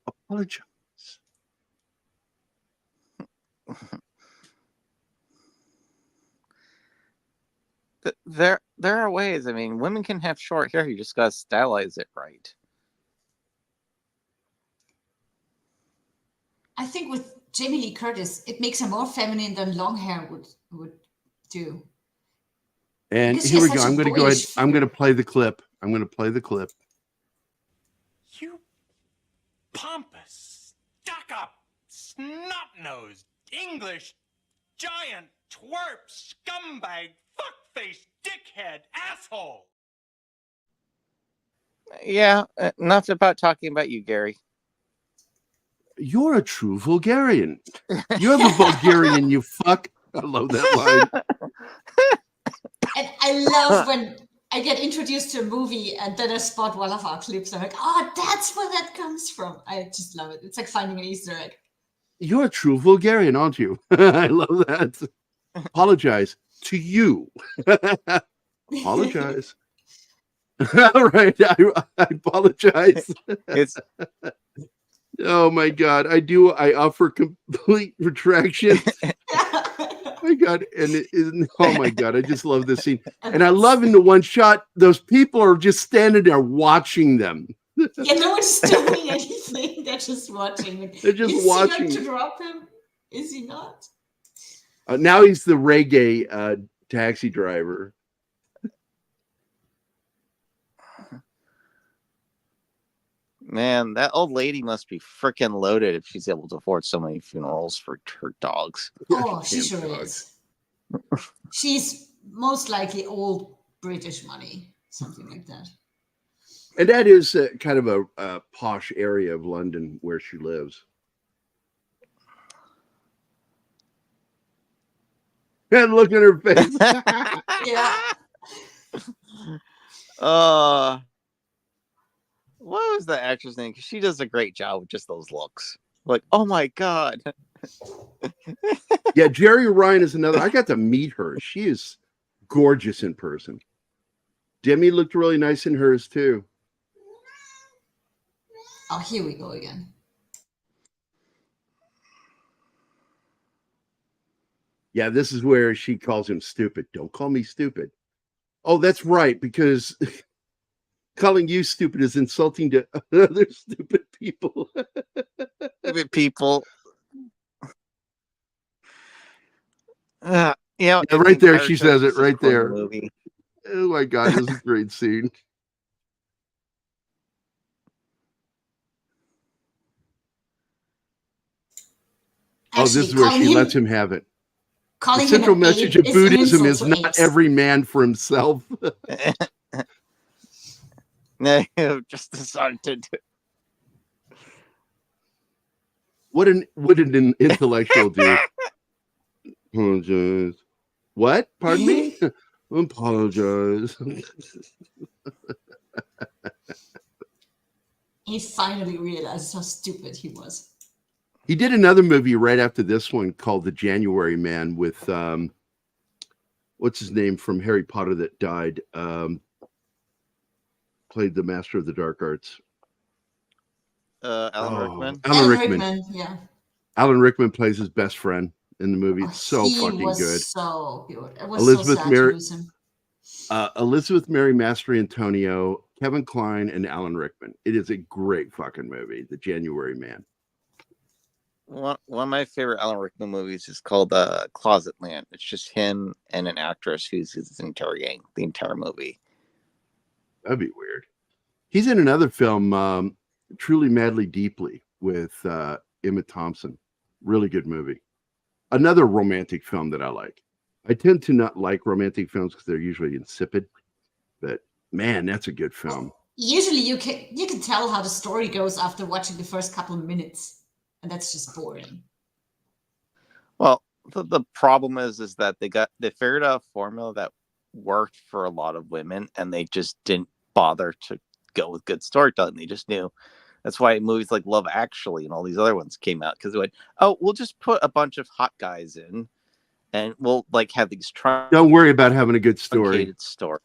Speaker 2: Apologize.
Speaker 1: There are ways. I mean, women can have short hair. You just gotta stylize it right.
Speaker 4: I think with Jamie Lee Curtis, it makes her more feminine than long hair would do.
Speaker 2: And here we go. I'm going to go ahead. I'm going to play the clip.
Speaker 5: You pompous, stuck-up, snot-nosed, English, giant, twerp, scumbag, fuckface, dickhead, asshole.
Speaker 1: Yeah, enough about talking about you, Gerry.
Speaker 2: You're a true vulgarian. You're the vulgarian, you fuck. I love that line.
Speaker 4: And I love when I get introduced to a movie and then I spot one of our clips. I'm like, oh, that's where that comes from. I just love it. It's like finding an Easter egg.
Speaker 2: You're a true vulgarian, aren't you? I love that. Apologize to you. Apologize. All right. I apologize. Oh my God. I offer complete retraction. My God. And oh my God, I just love this scene. And I love in the one shot, those people are just standing there watching them.
Speaker 4: Yeah, no one's doing anything. They're just watching.
Speaker 2: They're just watching.
Speaker 4: Is he going to drop him? Is he not?
Speaker 2: Now he's the reggae taxi driver.
Speaker 1: Man, that old lady must be freaking loaded if she's able to afford so many funerals for her dogs.
Speaker 4: Oh, she
Speaker 2: Damn
Speaker 4: sure
Speaker 2: dogs.
Speaker 4: is. She's most likely old British money, something like that.
Speaker 2: And that is kind of a posh area of London where she lives. And look at her face.
Speaker 4: Yeah.
Speaker 1: What was the actress name? 'Cause she does a great job with just those looks. Like, oh my god.
Speaker 2: Yeah, Gerry Ryan is another. I got to meet her. She is gorgeous in person. Demi looked really nice in hers too.
Speaker 4: Oh, here we go again.
Speaker 2: Yeah, this is where she calls him stupid. Don't call me stupid. Oh, that's right, because calling you stupid is insulting to other stupid people.
Speaker 1: Stupid people. Yeah,
Speaker 2: Yeah,
Speaker 1: and the
Speaker 2: right there,
Speaker 1: entire
Speaker 2: she
Speaker 1: show is
Speaker 2: says it
Speaker 1: just as
Speaker 2: right
Speaker 1: cool in the
Speaker 2: there.
Speaker 1: movie.
Speaker 2: Oh my god, this is a great scene. Oh, this
Speaker 4: Actually,
Speaker 2: is where she lets him have it. The
Speaker 4: calling him
Speaker 2: central
Speaker 4: an
Speaker 2: message
Speaker 4: ape
Speaker 2: of
Speaker 4: is an
Speaker 2: Buddhism
Speaker 4: insult
Speaker 2: is
Speaker 4: to
Speaker 2: not
Speaker 4: apes.
Speaker 2: every man for himself.
Speaker 1: No, just decided to.
Speaker 2: What did an intellectual do? Apologize. What? Pardon me? Apologize.
Speaker 4: He finally realized how stupid he was.
Speaker 2: He did another movie right after this one called The January Man with what's his name from Harry Potter that died? Played the Master of the Dark Arts.
Speaker 1: Alan Rickman.
Speaker 2: Alan Rickman.
Speaker 4: Yeah.
Speaker 2: Alan Rickman plays his best friend in the movie.
Speaker 4: Oh,
Speaker 2: It's so
Speaker 4: he
Speaker 2: fucking
Speaker 4: was
Speaker 2: good.
Speaker 4: so good. It was
Speaker 2: Elizabeth
Speaker 4: so sad
Speaker 2: Mary-
Speaker 4: to lose him.
Speaker 2: Elizabeth Mary Master Antonio, Kevin Kline, and Alan Rickman. It is a great fucking movie, The January Man.
Speaker 1: One of my favorite Alan Rickman movies is called Closet Land. It's just him and an actress who's interrogating the entire movie.
Speaker 2: That'd be weird. He's in another film, Truly Madly Deeply, with Emma Thompson. Really good movie. Another romantic film that I like. I tend to not like romantic films because they're usually insipid, but man, that's a good film.
Speaker 4: Usually you can tell how the story goes after watching the first couple of minutes, and that's just boring.
Speaker 1: Well, the problem is that they figured out a formula that worked for a lot of women, and they just didn't bother to go with good storytelling. They just knew. That's why movies like Love Actually and all these other ones came out, because they went, oh, we'll just put a bunch of hot guys in, and we'll like have these
Speaker 2: Don't worry about having a good story.
Speaker 1: story.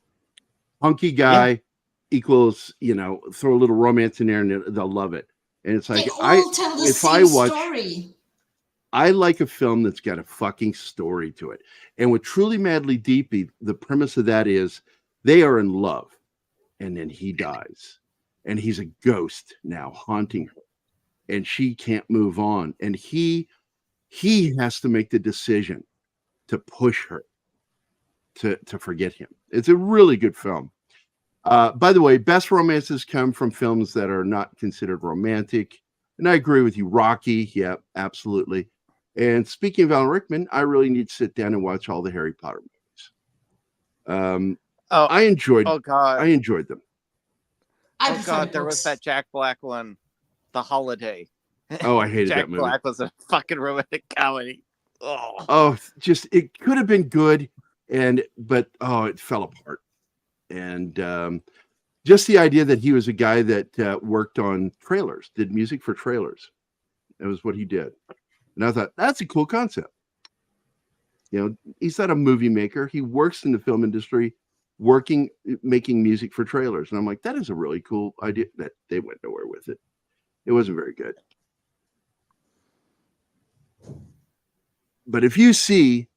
Speaker 2: Hunky guy equals, throw a little romance in there and they'll love it. And it's like,
Speaker 4: They all tell the same story.
Speaker 2: I like a film that's got a fucking story to it. And with Truly Madly Deeply, the premise of that is they are in love and then he dies and he's a ghost now haunting her and she can't move on. And he has to make the decision to push her to forget him. It's a really good film. By the way, best romances come from films that are not considered romantic. And I agree with you. Rocky, yeah, absolutely. And speaking of Alan Rickman, I really need to sit down and watch all the Harry Potter movies. I enjoyed them.
Speaker 1: Oh God, there was that Jack Black one, The Holiday.
Speaker 2: Oh, I hated
Speaker 1: Jack
Speaker 2: that movie.
Speaker 1: Black was a fucking romantic comedy.
Speaker 2: Just it could have been good, but it fell apart. And just the idea that he was a guy that worked on trailers, did music for trailers. That was what he did. And I thought, that's a cool concept. He's not a movie maker. He works in the film industry, making music for trailers. And I'm like, that is a really cool idea. That they went nowhere with it. It wasn't very good. But if you see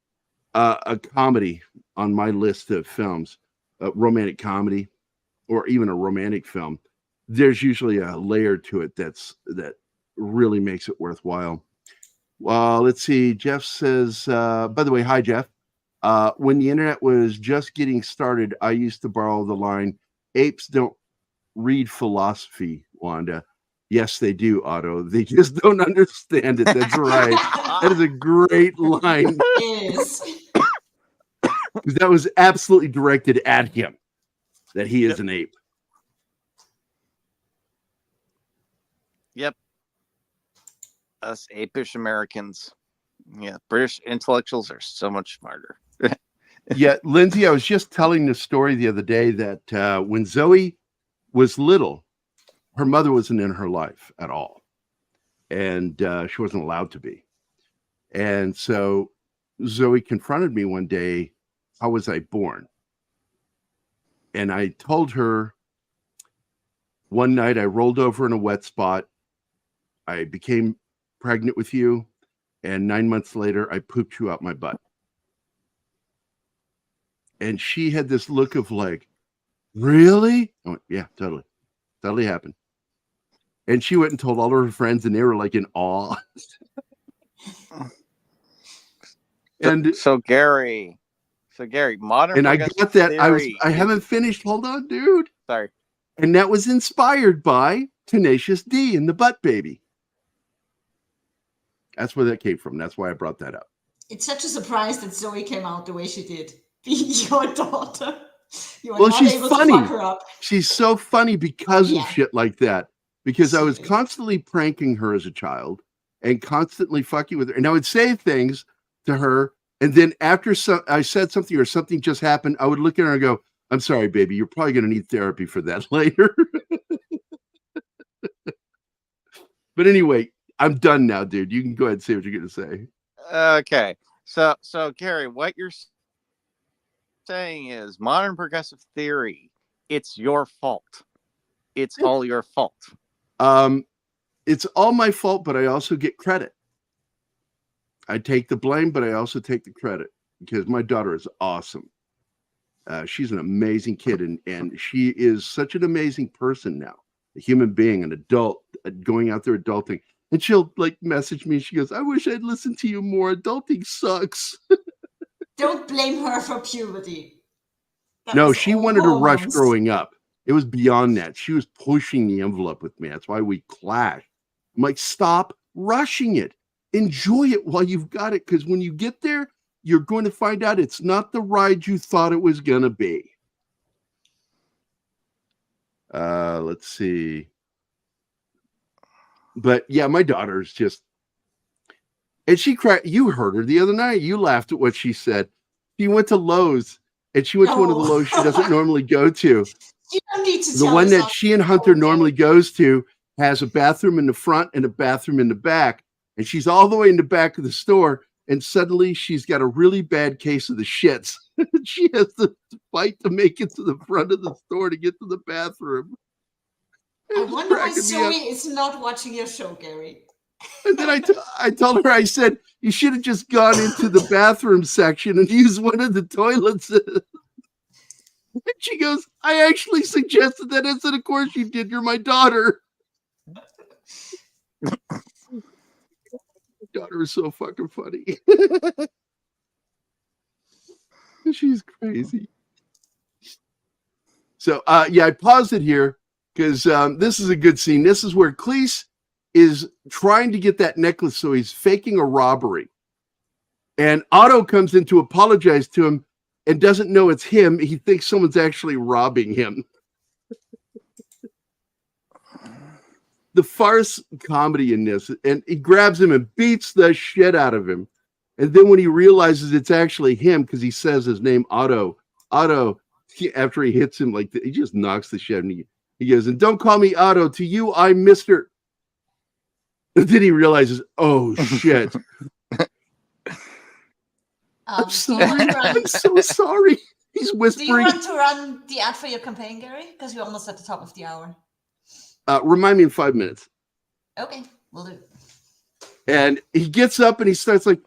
Speaker 2: a comedy on my list of films, a romantic comedy, or even a romantic film, there's usually a layer to it that really makes it worthwhile. Well, let's see. Jeff says, by the way, hi, Jeff. When the internet was just getting started, I used to borrow the line, apes don't read philosophy, Wanda. Yes, they do, Otto. They just don't understand it. That's right. That is a great line.
Speaker 4: It is.
Speaker 2: Because that was absolutely directed at him, that he is an ape.
Speaker 1: Yep. Us apish Americans. Yeah, British intellectuals are so much smarter.
Speaker 2: Yeah, Lindsay, I was just telling the story the other day that when Zoe was little, her mother wasn't in her life at all. And she wasn't allowed to be. And so Zoe confronted me one day, how was I born? And I told her one night I rolled over in a wet spot. I became pregnant with you. And 9 months later, I pooped you out my butt. And she had this look of like, really? I went, yeah, totally. Totally happened. And she went and told all of her friends, and they were like in awe.
Speaker 1: So Gerry, modern.
Speaker 2: And I got that. I haven't finished. Hold on, dude.
Speaker 1: Sorry.
Speaker 2: And that was inspired by Tenacious D and the Butt Baby. That's where that came from. That's why I brought that up.
Speaker 4: It's such a surprise that Zoe came out the way she did. Being your daughter. You
Speaker 2: Well, she's funny.
Speaker 4: To fuck her up.
Speaker 2: She's so funny because of shit like that. Because I was
Speaker 4: Sweet.
Speaker 2: constantly pranking her as a child and constantly fucking with her. And I would say things to her. And then after I said something or something just happened, I would look at her and go, I'm sorry, baby. You're probably going to need therapy for that later. But anyway, I'm done now, dude. You can go ahead and say what you're going to say.
Speaker 1: Okay. So Gerry, what you're saying is modern progressive theory, it's your fault. It's all your fault.
Speaker 2: It's all my fault, but I also get credit. I take the blame, but I also take the credit because my daughter is awesome. She's an amazing kid, and she is such an amazing person now, a human being, an adult, going out there adulting. And she'll like message me. She goes, I wish I'd listened to you more. Adulting sucks.
Speaker 4: Don't blame her for puberty.
Speaker 2: No, she wanted to rush growing up. It was beyond that. She was pushing the envelope with me. That's why we clashed. I'm like, stop rushing it. Enjoy it while you've got it. Because when you get there, you're going to find out it's not the ride you thought it was going to be. Let's see. But yeah, my daughter's just, and she cried. You heard her the other night. You laughed at what she said. She went to Lowe's, and she went to one of the Lowe's she doesn't normally go to.
Speaker 4: You don't need to
Speaker 2: The one that she and Hunter normally goes to has a bathroom in the front and a bathroom in the back. And she's all the way in the back of the store. And suddenly she's got a really bad case of the shits. She has to fight to make it to the front of the store to get to the bathroom.
Speaker 4: I wonder why Zoe is not watching your show, Gerry.
Speaker 2: And then I told her, I said, you should have just gone into the bathroom section and used one of the toilets. And she goes, I actually suggested that. I said, of course you did. You're my daughter. My daughter is so fucking funny. She's crazy. So, yeah, I paused it here because this is a good scene. This is where Cleese is trying to get that necklace, so he's faking a robbery. And Otto comes in to apologize to him and doesn't know it's him. He thinks someone's actually robbing him. The farce comedy in this, and he grabs him and beats the shit out of him. And then when he realizes it's actually him, because he says his name, Otto, after he hits him like that, he just knocks the shit. And he goes, and don't call me Otto. To you, I'm Mr. And then he realizes, oh, shit. I'm sorry. I'm so sorry. He's whispering.
Speaker 4: Do you want to run the ad for your campaign, Gerry? Because we're almost at the top of the hour.
Speaker 2: Remind me in 5 minutes.
Speaker 4: Okay, we'll do.
Speaker 2: And he gets up and he starts like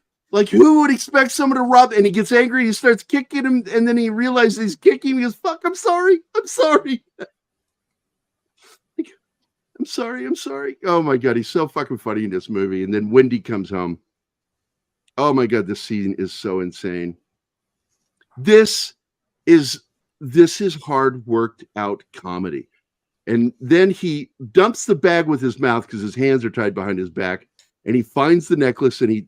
Speaker 2: who would expect someone to rob? And he gets angry. He starts kicking him. And then he realizes he's kicking him. He goes, fuck, I'm sorry. I'm sorry. I'm sorry. I'm sorry. Oh, my God. He's so fucking funny in this movie. And then Wendy comes home. Oh, my God. This scene is so insane. This is hard worked out comedy. And then he dumps the bag with his mouth because his hands are tied behind his back. And he finds the necklace and he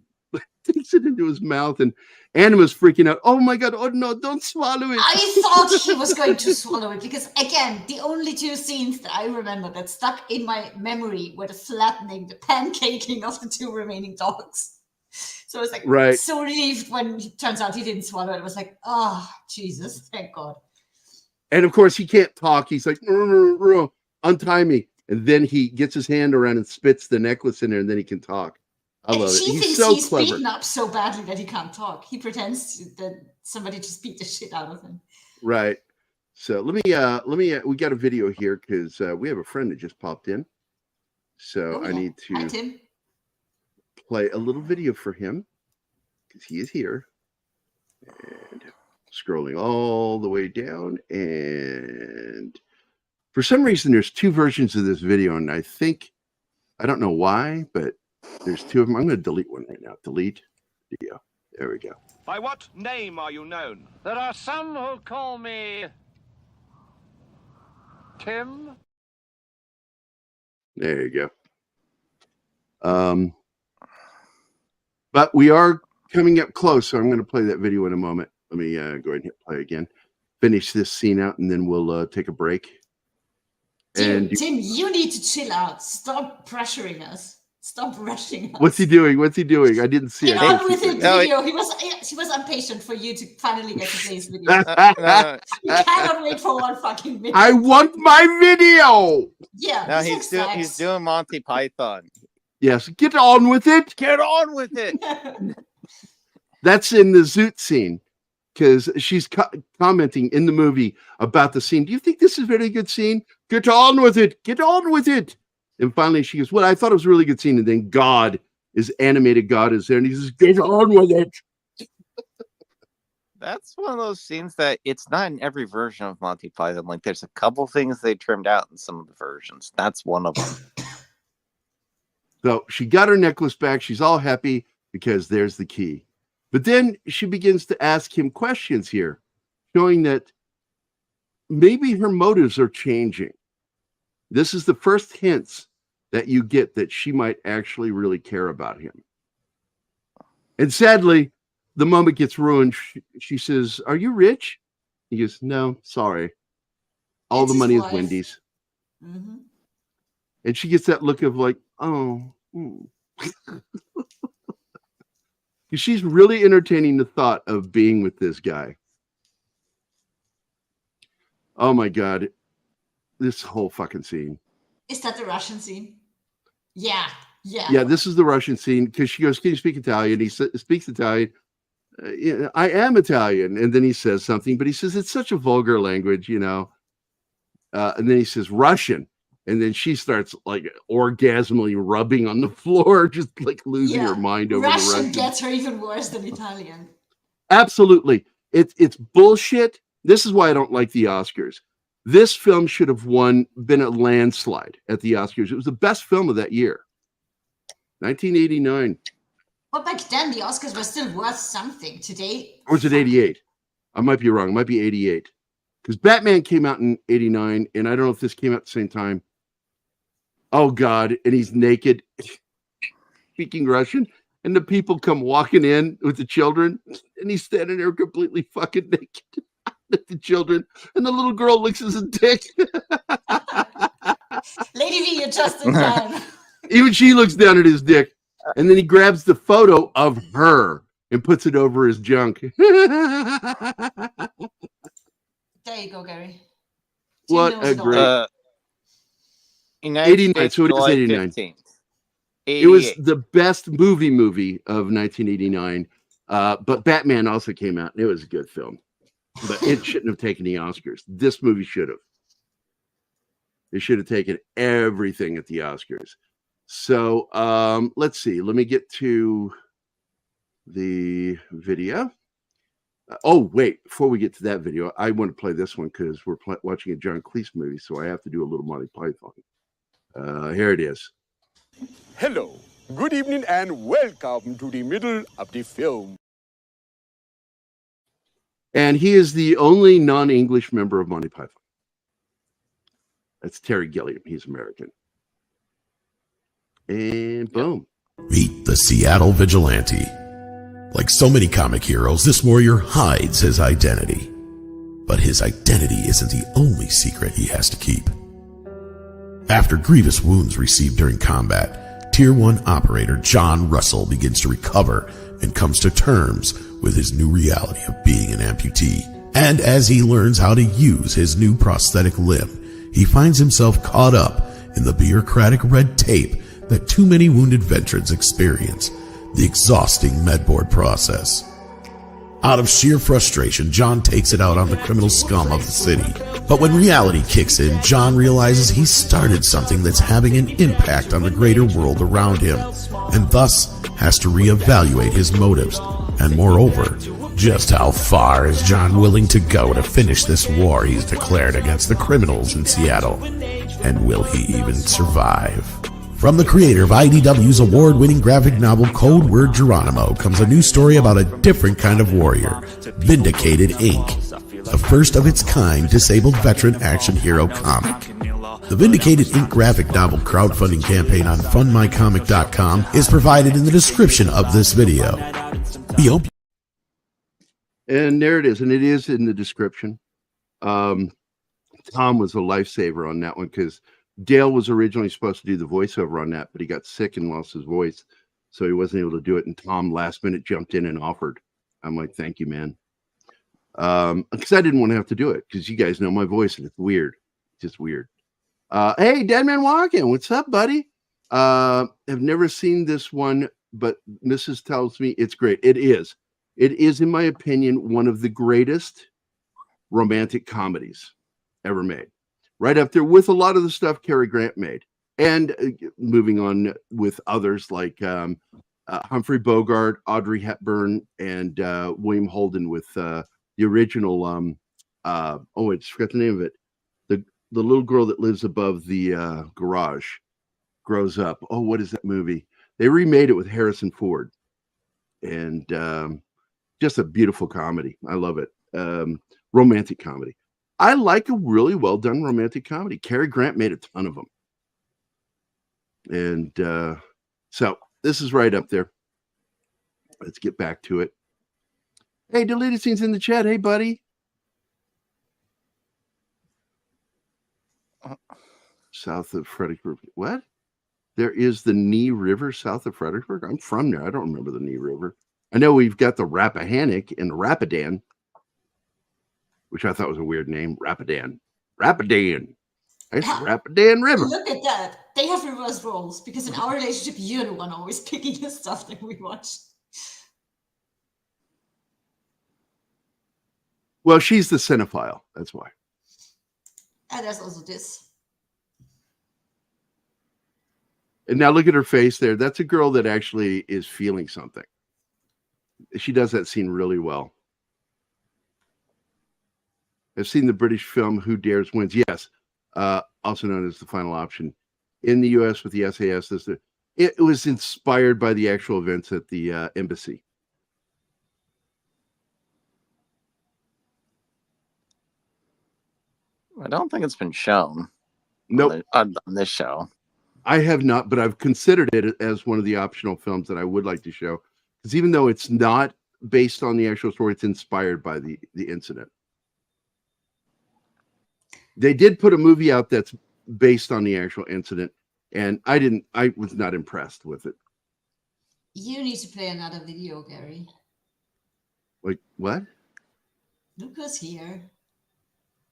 Speaker 2: takes it into his mouth. And Anima's freaking out. Oh my God. Oh no, don't swallow it.
Speaker 4: I thought he was going to swallow it because, again, the only two scenes that I remember that stuck in my memory were the flattening, the pancaking of the two remaining dogs. So I was like so relieved when it turns out he didn't swallow it. I was like, oh, Jesus, thank God.
Speaker 2: And of course, he can't talk. He's like, untie me. And then he gets his hand around and spits the necklace in there, and then he can talk. I love it. He's so clever.
Speaker 4: Beaten up so badly that he can't talk. He pretends that somebody just beat the shit out of him.
Speaker 2: Right. So let me. We got a video here because we have a friend that just popped in. So I need to
Speaker 4: Hi, Tim.
Speaker 2: play a little video for him because he is here. And scrolling all the way down, and for some reason there's two versions of this video, and I don't know why, but there's two of them. I'm going to delete one right now. Delete video. There we go.
Speaker 6: By what name are you known?
Speaker 7: There are some who call me Tim.
Speaker 2: There you go. But we are coming up close, so I'm going to play that video in a moment. Let me go ahead and hit play again. Finish this scene out, and then we'll take a break.
Speaker 4: Tim, you need to chill out. Stop pressuring us. Stop rushing us.
Speaker 2: What's he doing? I didn't see it.
Speaker 4: Get on with it, video. He was impatient for you to finally get to play his video. You cannot wait for 1 fucking minute.
Speaker 2: I want my video.
Speaker 4: Yeah.
Speaker 1: No, he's doing Monty Python.
Speaker 2: Yes, get on with it.
Speaker 1: Get on with it.
Speaker 2: That's in the Zoot scene because she's commenting in the movie about the scene. Do you think this is a very good scene? Get on with it. Get on with it. And finally she goes, well, I thought it was a really good scene. And then animated God is there. And he says, get on with it.
Speaker 1: That's one of those scenes that it's not in every version of Monty Python. Like there's a couple things they trimmed out in some of the versions. That's one of them.
Speaker 2: So she got her necklace back. She's all happy because there's the key. But then she begins to ask him questions here, showing that maybe her motives are changing. This is the first hints that you get that she might actually really care about him. And sadly, the moment gets ruined. She says, are you rich? He goes, no, sorry. All the money is Wendy's.
Speaker 4: Mm-hmm.
Speaker 2: And she gets that look of like, oh. She's really entertaining the thought of being with this guy. Oh my God. This whole fucking scene.
Speaker 4: Is that the Russian scene? Yeah.
Speaker 2: Yeah, this is the Russian scene because she goes, can you speak Italian? He speaks Italian. Yeah, I am Italian. And then he says something, but he says it's such a vulgar language, you know. And then he says Russian. And then she starts like orgasmically rubbing on the floor, just like losing her mind over the Russian.
Speaker 4: Gets her even worse than Italian.
Speaker 2: Absolutely. It's bullshit. This is why I don't like the Oscars. This film should have been a landslide at the Oscars. It was the best film of that year. 1989.
Speaker 4: But back then, the Oscars were still worth something. Today?
Speaker 2: Or was it 88? I might be wrong. It might be 88. Because Batman came out in 89, and I don't know if this came out at the same time. Oh, God. And he's naked, speaking Russian. And the people come walking in with the children, and he's standing there completely fucking naked at the children. And the little girl licks his dick.
Speaker 4: Lady V, you're just in time.
Speaker 2: Even she looks down at his dick. And then he grabs the photo of her and puts it over his junk.
Speaker 4: There you go, Gerry.
Speaker 2: What a great... 89, so it is 89. 15th. It was the best movie of 1989. But Batman also came out, and it was a good film. But it shouldn't have taken the Oscars. This movie should have. It should have taken everything at the Oscars. So let's see. Let me get to the video. Oh, wait. Before we get to that video, I want to play this one because we're watching a John Cleese movie, so I have to do a little Monty Python. Here it is.
Speaker 8: Hello, good evening, and welcome to the middle of the film.
Speaker 2: And he is the only non-English member of Monty Python. That's Terry Gilliam. He's American. And boom.
Speaker 9: Meet the Seattle Vigilante. Like so many comic heroes, this warrior hides his identity. But his identity isn't the only secret he has to keep. After grievous wounds received during combat, Tier 1 operator John Russell begins to recover and comes to terms with his new reality of being an amputee. And as he learns how to use his new prosthetic limb, he finds himself caught up in the bureaucratic red tape that too many wounded veterans experience, the exhausting medboard process. Out of sheer frustration, John takes it out on the criminal scum of the city. But when reality kicks in, John realizes he started something that's having an impact on the greater world around him, and thus has to reevaluate his motives. And moreover, just how far is John willing to go to finish this war he's declared against the criminals in Seattle? And will he even survive? From the creator of IDW's award-winning graphic novel Code Word Geronimo comes a new story about a different kind of warrior, Vindicated Inc., the first of its kind disabled veteran action hero comic. The Vindicated Inc. graphic novel crowdfunding campaign on fundmycomic.com is provided in the description of this video. We hope.
Speaker 2: And there it is, and it is in the description. Tom was a lifesaver on that one because Dale was originally supposed to do the voiceover on that, but he got sick and lost his voice, so he wasn't able to do it. And Tom last minute jumped in and offered. I'm like, thank you, man. Because I didn't want to have to do it because you guys know my voice and it's weird, just weird. Hey, Dead Man Walking, what's up, buddy? Have never seen this one, but Mrs. tells me it's great. It is, in my opinion, one of the greatest romantic comedies ever made. Right up there with a lot of the stuff Cary Grant made. And moving on with others like Humphrey Bogart, Audrey Hepburn, and William Holden with the original, I just forgot the name of it. The little girl that lives above the garage grows up. Oh, what is that movie? They remade it with Harrison Ford. And just a beautiful comedy. I love it. Romantic comedy. I like a really well done romantic comedy. Cary Grant made a ton of them. And so this is right up there. Let's get back to it. Hey, deleted scenes in the chat. Hey, buddy. South of Fredericksburg. What? There is the Knee River south of Fredericksburg? I'm from there. I don't remember the Knee River. I know we've got the Rappahannock and Rapidan, which I thought was a weird name. Rapidan. It's the Rapidan River.
Speaker 4: Look at that. They have reverse roles because in our relationship, you're the one always picking the stuff that we watch.
Speaker 2: Well, she's the cinephile. That's why.
Speaker 4: And there's also this.
Speaker 2: And now look at her face there. That's a girl that actually is feeling something. She does that scene really well. I've seen the British film Who Dares Wins. Yes, also known as The Final Option. In the U.S. with the SAS, it was inspired by the actual events at the embassy.
Speaker 1: I don't think it's been shown.
Speaker 2: Nope.
Speaker 1: On this show.
Speaker 2: I have not, but I've considered it as one of the optional films that I would like to show. Because even though it's not based on the actual story, it's inspired by the incident. They did put a movie out that's based on the actual incident, and I was not impressed with it.
Speaker 4: You need to play another video, Gary.
Speaker 2: Like, what?
Speaker 4: Look who's here.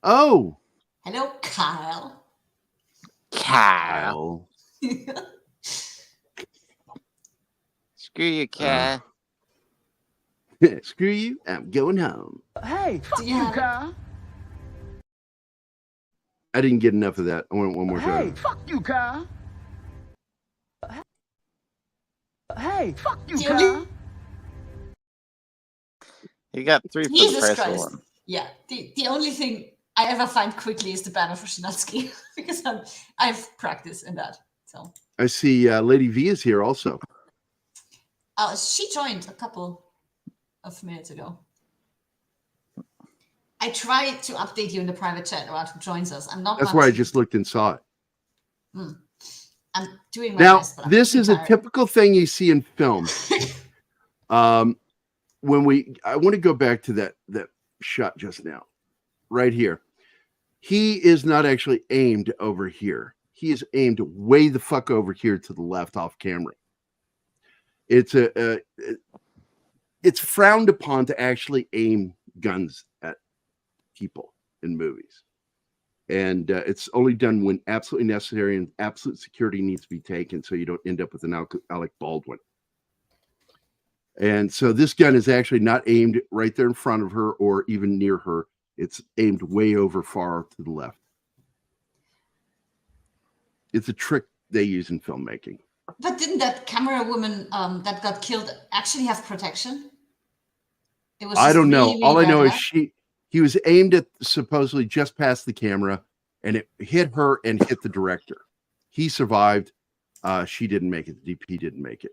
Speaker 2: Oh!
Speaker 4: Hello, Kyle.
Speaker 1: Kyle. Screw you, Kyle.
Speaker 2: Screw you, I'm going home.
Speaker 10: Hey, fuck you, Kyle.
Speaker 2: I didn't get enough of that. I want one more
Speaker 10: Hey,
Speaker 2: time.
Speaker 10: fuck you, Kyle. Hey, fuck you,
Speaker 4: Jimmy?
Speaker 10: Kyle.
Speaker 1: You got 3 for the
Speaker 4: Jesus
Speaker 1: price of
Speaker 4: Christ.
Speaker 1: one.
Speaker 4: Yeah, the only thing I ever find quickly is the banner for Shinatsuki because I've practiced in that. So
Speaker 2: I see Lady V is here also.
Speaker 4: she joined a couple of minutes ago. I try to update you in the private chat around who joins us. I'm not.
Speaker 2: That's
Speaker 4: much
Speaker 2: why I
Speaker 4: use-
Speaker 2: just looked and saw it.
Speaker 4: I'm doing my
Speaker 2: Now,
Speaker 4: best. But
Speaker 2: this
Speaker 4: I'm
Speaker 2: is a
Speaker 4: tired.
Speaker 2: typical thing you see in film. I want to go back to that shot just now, right here. He is not actually aimed over here. He is aimed way the fuck over here to the left off camera. It's it's frowned upon to actually aim guns at people in movies. And it's only done when absolutely necessary and absolute security needs to be taken so you don't end up with an Alec Baldwin. And so this gun is actually not aimed right there in front of her or even near her. It's aimed way over far to the left. It's a trick they use in filmmaking.
Speaker 4: But didn't that camera woman that got killed actually have protection? It was.
Speaker 2: I
Speaker 4: just
Speaker 2: don't know.
Speaker 4: really,
Speaker 2: All I
Speaker 4: really
Speaker 2: know
Speaker 4: bad
Speaker 2: is
Speaker 4: luck.
Speaker 2: he was aimed at supposedly just past the camera and it hit her and hit the director. He survived. She didn't make it. The DP didn't make it.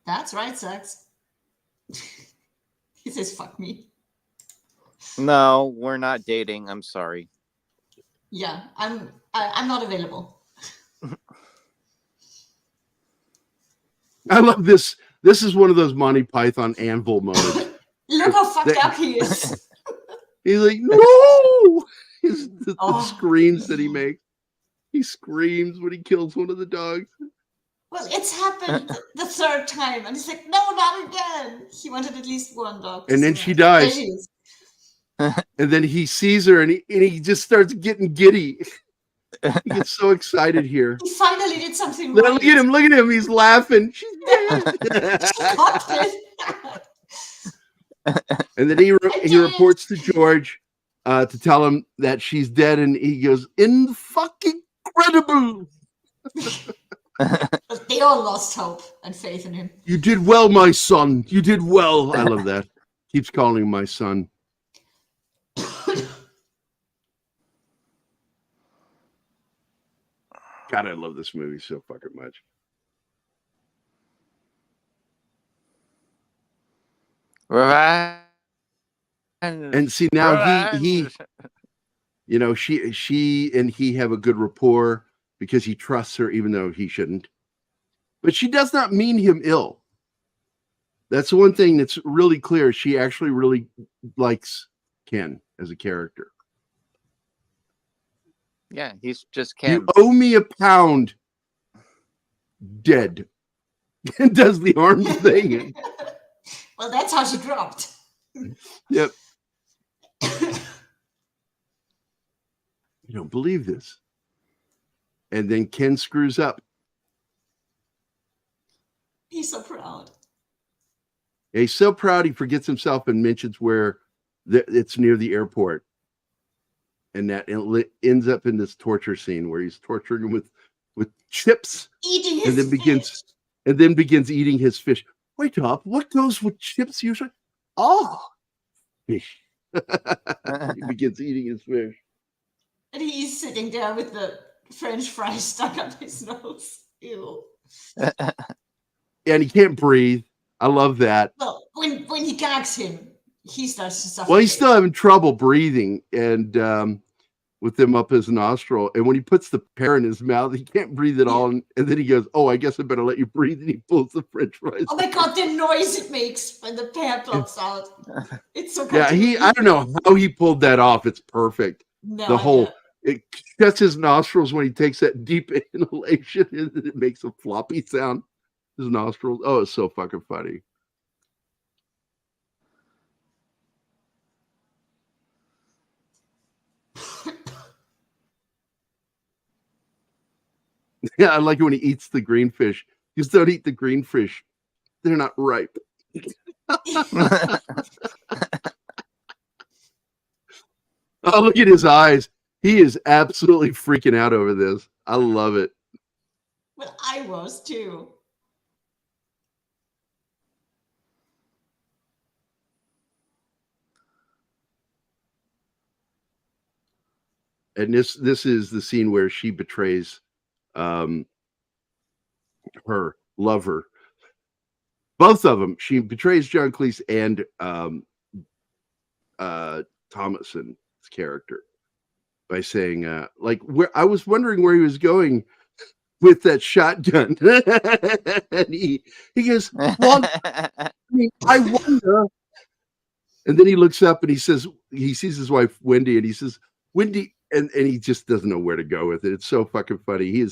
Speaker 4: That's right, Sex. He says, "Fuck me."
Speaker 1: No, we're not dating. I'm sorry.
Speaker 4: Yeah, I'm not available.
Speaker 2: I love this. This is one of those Monty Python anvil moments.
Speaker 4: Look how fucked up he is.
Speaker 2: He's like, no! The
Speaker 4: Oh.
Speaker 2: screams that he makes. He screams when he kills one of the dogs.
Speaker 4: Well, it's happened the third time, and he's like, "No, not again." He wanted at least one dog. to
Speaker 2: And then
Speaker 4: survive.
Speaker 2: she dies.
Speaker 4: There she is.
Speaker 2: And then he sees her and he just starts getting giddy. He gets so excited here.
Speaker 4: He finally did something
Speaker 2: Look
Speaker 4: right.
Speaker 2: at him, look at him. He's laughing. She's dead.
Speaker 4: She got it.
Speaker 2: And then he reports to George to tell him that she's dead, and he goes, "In-fucking credible."
Speaker 4: But they all lost hope and faith in him.
Speaker 2: You did well, my son. You did well. I love that. Keeps calling him my son. God, I love this movie so fucking much.
Speaker 1: Revenge.
Speaker 2: And see now he you know, she and he have a good rapport because he trusts her even though he shouldn't. But she does not mean him ill. That's the one thing that's really clear. She actually really likes Ken as a character.
Speaker 1: Yeah, he's just Ken.
Speaker 2: You owe me £1. Dead. And does the arm thing.
Speaker 4: Well, that's how she dropped.
Speaker 2: Yep. You don't believe this. And then Ken screws up.
Speaker 4: He's so proud.
Speaker 2: He's so proud he forgets himself and mentions where it's near the airport. And that it ends up in this torture scene where he's torturing him with chips.
Speaker 4: Eating his
Speaker 2: and then begins eating his fish. Wait up, what goes with chips usually? Oh, fish. He begins eating his fish.
Speaker 4: And he's sitting there with the French fries stuck up his nose. Ew.
Speaker 2: And he can't breathe. I love that.
Speaker 4: Well, when he gags him, he starts to suffer.
Speaker 2: Well, he's still having trouble breathing and with them up his nostril. And when he puts the pear in his mouth, he can't breathe at all. And then he goes, "Oh, I guess I better let you breathe." And he pulls the French fries.
Speaker 4: Oh my God, the noise it makes when the pear plops out. It's so
Speaker 2: Yeah, I don't know how he pulled that off. It's perfect.
Speaker 4: No,
Speaker 2: The whole, it shuts his nostrils when he takes that deep inhalation and it makes a floppy sound. His nostrils. Oh, it's so fucking funny. Yeah, I like it when he eats the green fish. Just don't eat the green fish. They're not ripe. Oh, look at his eyes. He is absolutely freaking out over this. I love it.
Speaker 4: Well, I was too.
Speaker 2: And this is the scene where she betrays her lover. Both of them. She betrays John Cleese and Thomason's character by saying, like, where I was wondering where he was going with that shotgun. And he goes, well, I wonder. And then he looks up and he says, he sees his wife, Wendy, and he says, Wendy, and he just doesn't know where to go with it. It's so fucking funny.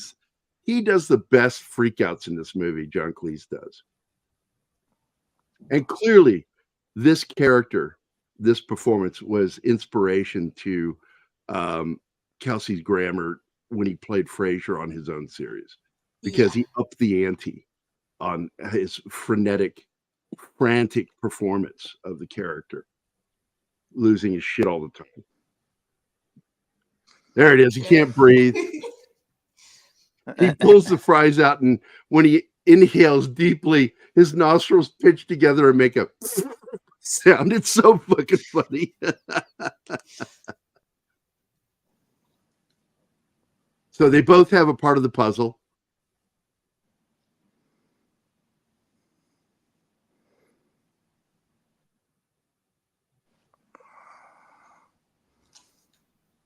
Speaker 2: He does the best freakouts in this movie, John Cleese does. And clearly, this character, this performance was inspiration to Kelsey Grammer when he played Frasier on his own series, because he upped the ante on his frantic performance of the character, losing his shit all the time. There it is. He can't breathe. He pulls the fries out, and when he inhales deeply, his nostrils pitch together and make a sound. It's so fucking funny. So they both have a part of the puzzle.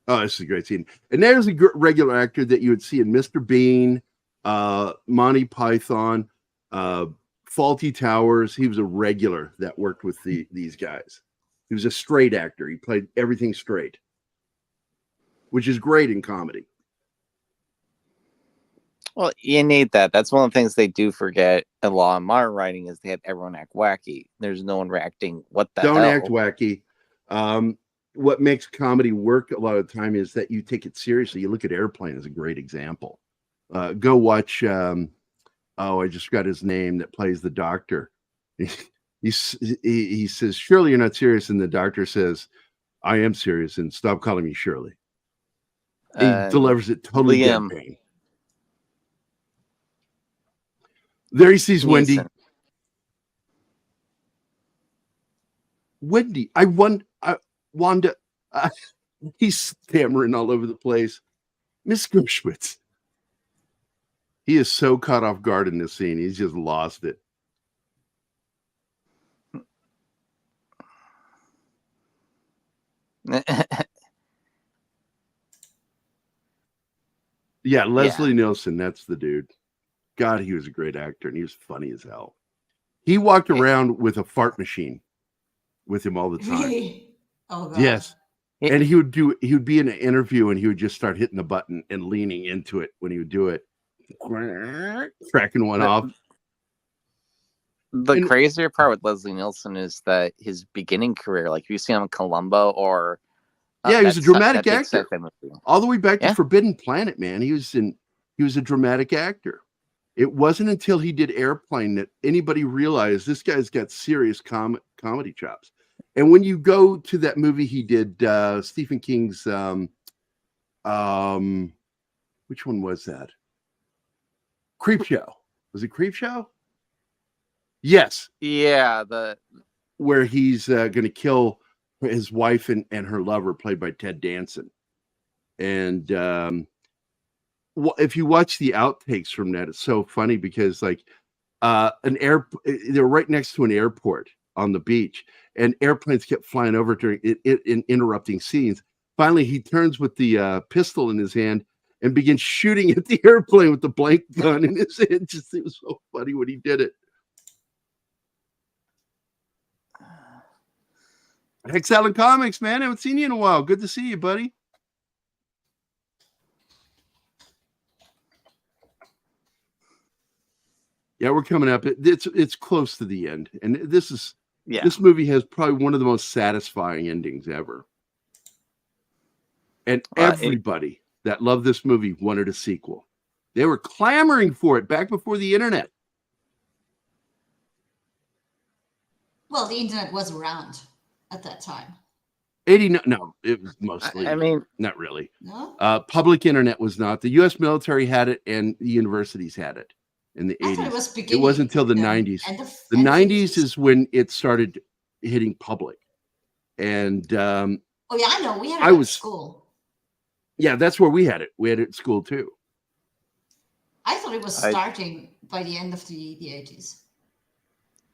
Speaker 2: Oh, this is a great scene. And there's a regular actor that you would see in Mr. Bean, Monty Python, Faulty Towers. He was a regular that worked with these guys. He was a straight actor. He played everything straight, which is great in comedy.
Speaker 1: Well, you need that. That's one of the things they do forget in Law and Modern writing is they had everyone act wacky. There's no one reacting. What the hell?
Speaker 2: Don't act wacky. What makes comedy work a lot of the time is that you take it seriously. You look at Airplane as a great example. Go watch. I just forgot his name that plays the doctor. He says, "Surely you're not serious," and the doctor says, "I am serious, and stop calling me Shirley." He delivers it totally deadpan. There he sees Wendy. Wendy, Wanda. He's stammering all over the place. Miss Gershwitz. He is so caught off guard in this scene. He's just lost it. Yeah, Leslie Nielsen. That's the dude. God, he was a great actor, and he was funny as hell. He walked around with a fart machine with him all the time.
Speaker 4: Really? Oh, God.
Speaker 2: Yes. And he would be in an interview, and he would just start hitting the button and leaning into it when he would do it, cracking one off.
Speaker 1: The crazier part with Leslie Nielsen is that his beginning career, like if you see him in Columbo or
Speaker 2: he was a dramatic actor all the way back to Forbidden Planet, man. He was a dramatic actor. It wasn't until he did Airplane that anybody realized this guy's got serious comedy chops. And when you go to that movie he did, Stephen King's, which one was that? Creepshow. Was it Creepshow? Yes.
Speaker 1: Yeah.
Speaker 2: Where he's going to kill his wife and her lover, played by Ted Danson. And if you watch the outtakes from that, it's so funny because like they're right next to an airport on the beach, and airplanes kept flying over during it in interrupting scenes. Finally, he turns with the pistol in his hand and begins shooting at the airplane with the blank gun in his hand. It was so funny when he did it. Hex Allen Comics, man. I haven't seen you in a while. Good to see you, buddy. Yeah, we're coming up. It's close to the end, and this movie has probably one of the most satisfying endings ever. And everybody that loved this movie wanted a sequel. They were clamoring for it back before the internet.
Speaker 4: Well, the internet was around at that time.
Speaker 2: 89? No, it was mostly.
Speaker 1: I mean,
Speaker 2: not really.
Speaker 4: No.
Speaker 2: Public internet was not. The U.S. military had it, and the universities had it. In the 80s. It wasn't until the 90s. The 90s is when it started hitting public. And
Speaker 4: oh yeah, I know. We had it at school.
Speaker 2: Yeah, that's where we had it. We had it at school too.
Speaker 4: I thought it was starting by the end of the 80s.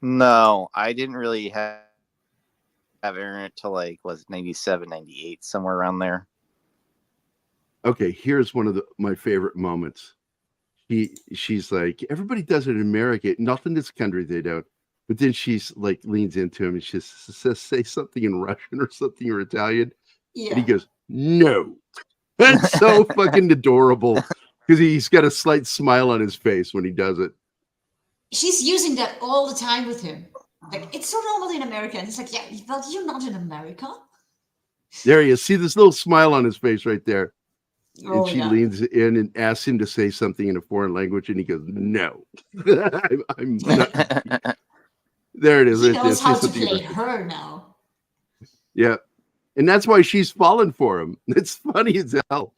Speaker 1: No, I didn't really have airing it till like was 97, 98, somewhere around there.
Speaker 2: Okay, here's one of my favorite moments. She's like, everybody does it in America. Not in this country they don't. But then she's like leans into him and she says, say something in Russian or something or Italian.
Speaker 4: Yeah.
Speaker 2: And he goes, no. That's so fucking adorable because he's got a slight smile on his face when he does it.
Speaker 4: She's using that all the time with him. Like, it's so normal in America. And he's like, yeah, but you're not in America.
Speaker 2: There he is. See this little smile on his face right there.
Speaker 4: Oh,
Speaker 2: And she
Speaker 4: yeah.
Speaker 2: leans in and asks him to say something in a foreign language. And he goes, no. I'm not. There it is.
Speaker 4: He
Speaker 2: Right
Speaker 4: knows
Speaker 2: there.
Speaker 4: how
Speaker 2: Say
Speaker 4: to
Speaker 2: something
Speaker 4: play
Speaker 2: in-
Speaker 4: her now.
Speaker 2: Yeah. And that's why she's fallen for him. It's funny as hell.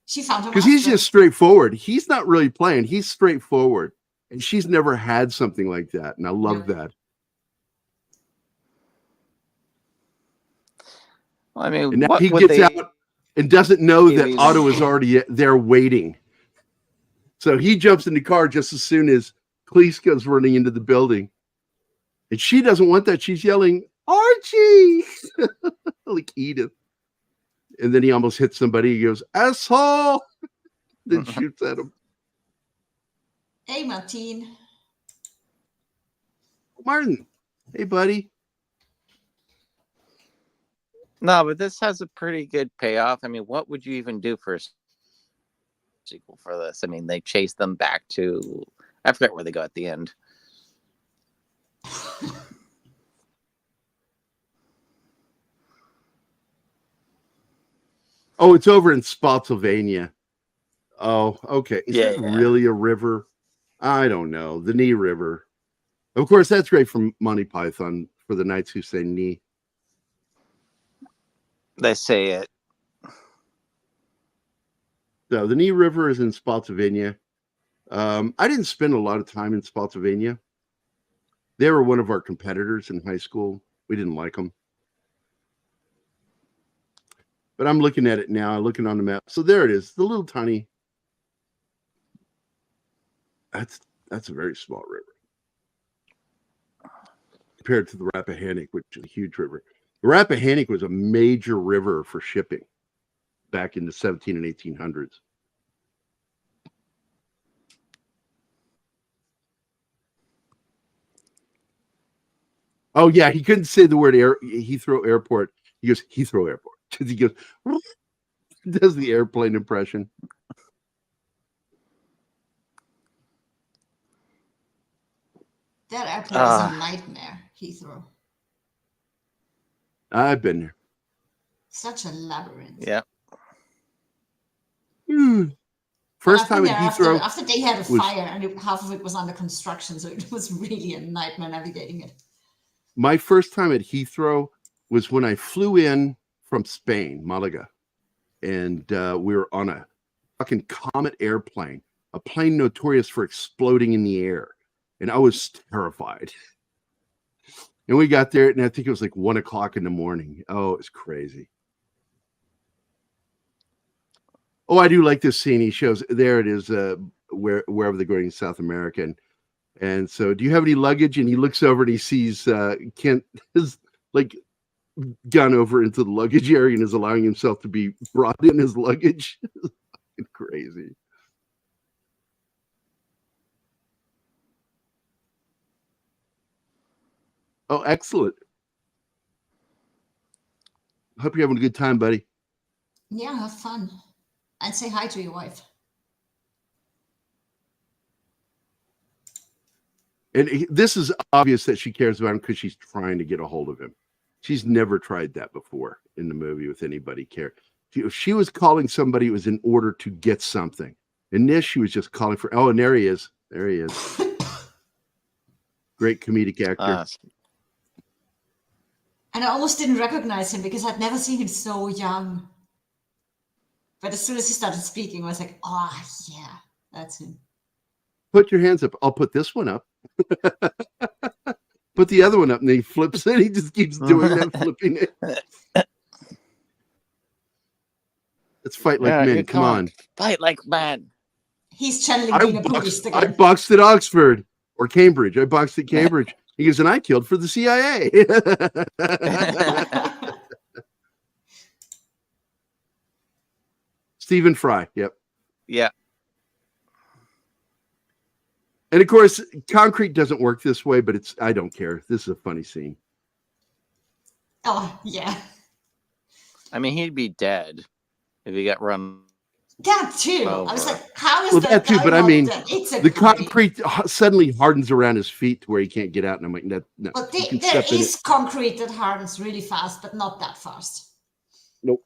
Speaker 4: She found him.
Speaker 2: Because he's just straightforward. He's not really playing. He's straightforward. And she's never had something like that. And I love that.
Speaker 1: Well, I mean,
Speaker 2: And now
Speaker 1: what
Speaker 2: he
Speaker 1: would
Speaker 2: gets
Speaker 1: they
Speaker 2: out and doesn't know that
Speaker 1: even-
Speaker 2: Otto is already there waiting. So he jumps in the car just as soon as Cleese goes running into the building. And she doesn't want that. She's yelling, Archie! Like Edith. And then he almost hits somebody. He goes, asshole! Then shoots at him.
Speaker 4: Hey, Martine.
Speaker 2: Martin. Hey, buddy.
Speaker 1: No, but this has a pretty good payoff. I mean, what would you even do for a sequel for this? I mean, they chase them back to, I forget where they go at the end.
Speaker 2: Oh, it's over in Spotsylvania. Oh, okay. Is that
Speaker 1: Yeah.
Speaker 2: really a river? I don't know. The Knee River. Of course, that's great from Monty Python for the Knights Who Say Knee.
Speaker 1: They say it.
Speaker 2: So the Knee River is in Spotsylvania. I didn't spend a lot of time in Spotsylvania. They were one of our competitors in high school. We didn't like them. But I'm looking at it now, looking on the map. So there it is, the little tiny. That's a very small river compared to the Rappahannock, which is a huge river. The Rappahannock was a major river for shipping back in the 17 and 1800s. Oh yeah, he couldn't say the word Heathrow Airport. He goes Heathrow Airport because he goes does the airplane impression.
Speaker 4: That airport is a nightmare, Heathrow.
Speaker 2: I've been there.
Speaker 4: Such a labyrinth.
Speaker 1: Yeah.
Speaker 2: First time at Heathrow.
Speaker 4: After they had a fire and half of it was under construction, so it was really a nightmare navigating it.
Speaker 2: My first time at Heathrow was when I flew in from Spain, Malaga, and we were on a fucking Comet airplane, a plane notorious for exploding in the air, and I was terrified. And we got there, and I think it was like 1 o'clock in the morning. Oh, it was crazy. Oh, I do like this scene. He shows there it is, wherever they're going in South America. And so, do you have any luggage? And he looks over and he sees Kent has like gone over into the luggage area and is allowing himself to be brought in his luggage. Crazy. Oh, excellent. Hope you're having a good time, buddy.
Speaker 4: Yeah, have fun. And say hi to your wife.
Speaker 2: And this is obvious that she cares about him because she's trying to get a hold of him. She's never tried that before in the movie with anybody care. If she was calling somebody, it was in order to get something. In this, she was just calling for, oh, and there he is. There he is. Great comedic actor.
Speaker 4: And I almost didn't recognize him because I'd never seen him so young. But as soon as he started speaking, I was like, oh, yeah, that's him.
Speaker 2: Put your hands up. I'll put this one up. Put the other one up. And he flips it. He just keeps doing that, flipping it. Let's fight like men. Come on.
Speaker 1: Fight like men.
Speaker 4: He's channeling being a police
Speaker 2: I boxed at Oxford or Cambridge. I boxed at Cambridge. He goes, and I killed for the CIA. Stephen Fry. Yep.
Speaker 1: Yeah.
Speaker 2: And of course, concrete doesn't work this way, but I don't care. This is a funny scene.
Speaker 4: Oh, yeah.
Speaker 1: I mean, he'd be dead if he got run.
Speaker 4: That too.
Speaker 1: Over.
Speaker 4: I was like, how is
Speaker 2: that too? But I mean, the
Speaker 4: concrete
Speaker 2: suddenly hardens around his feet to where he can't get out. And I'm like, no.
Speaker 4: But there is concrete that hardens really fast, but not that fast.
Speaker 2: Nope.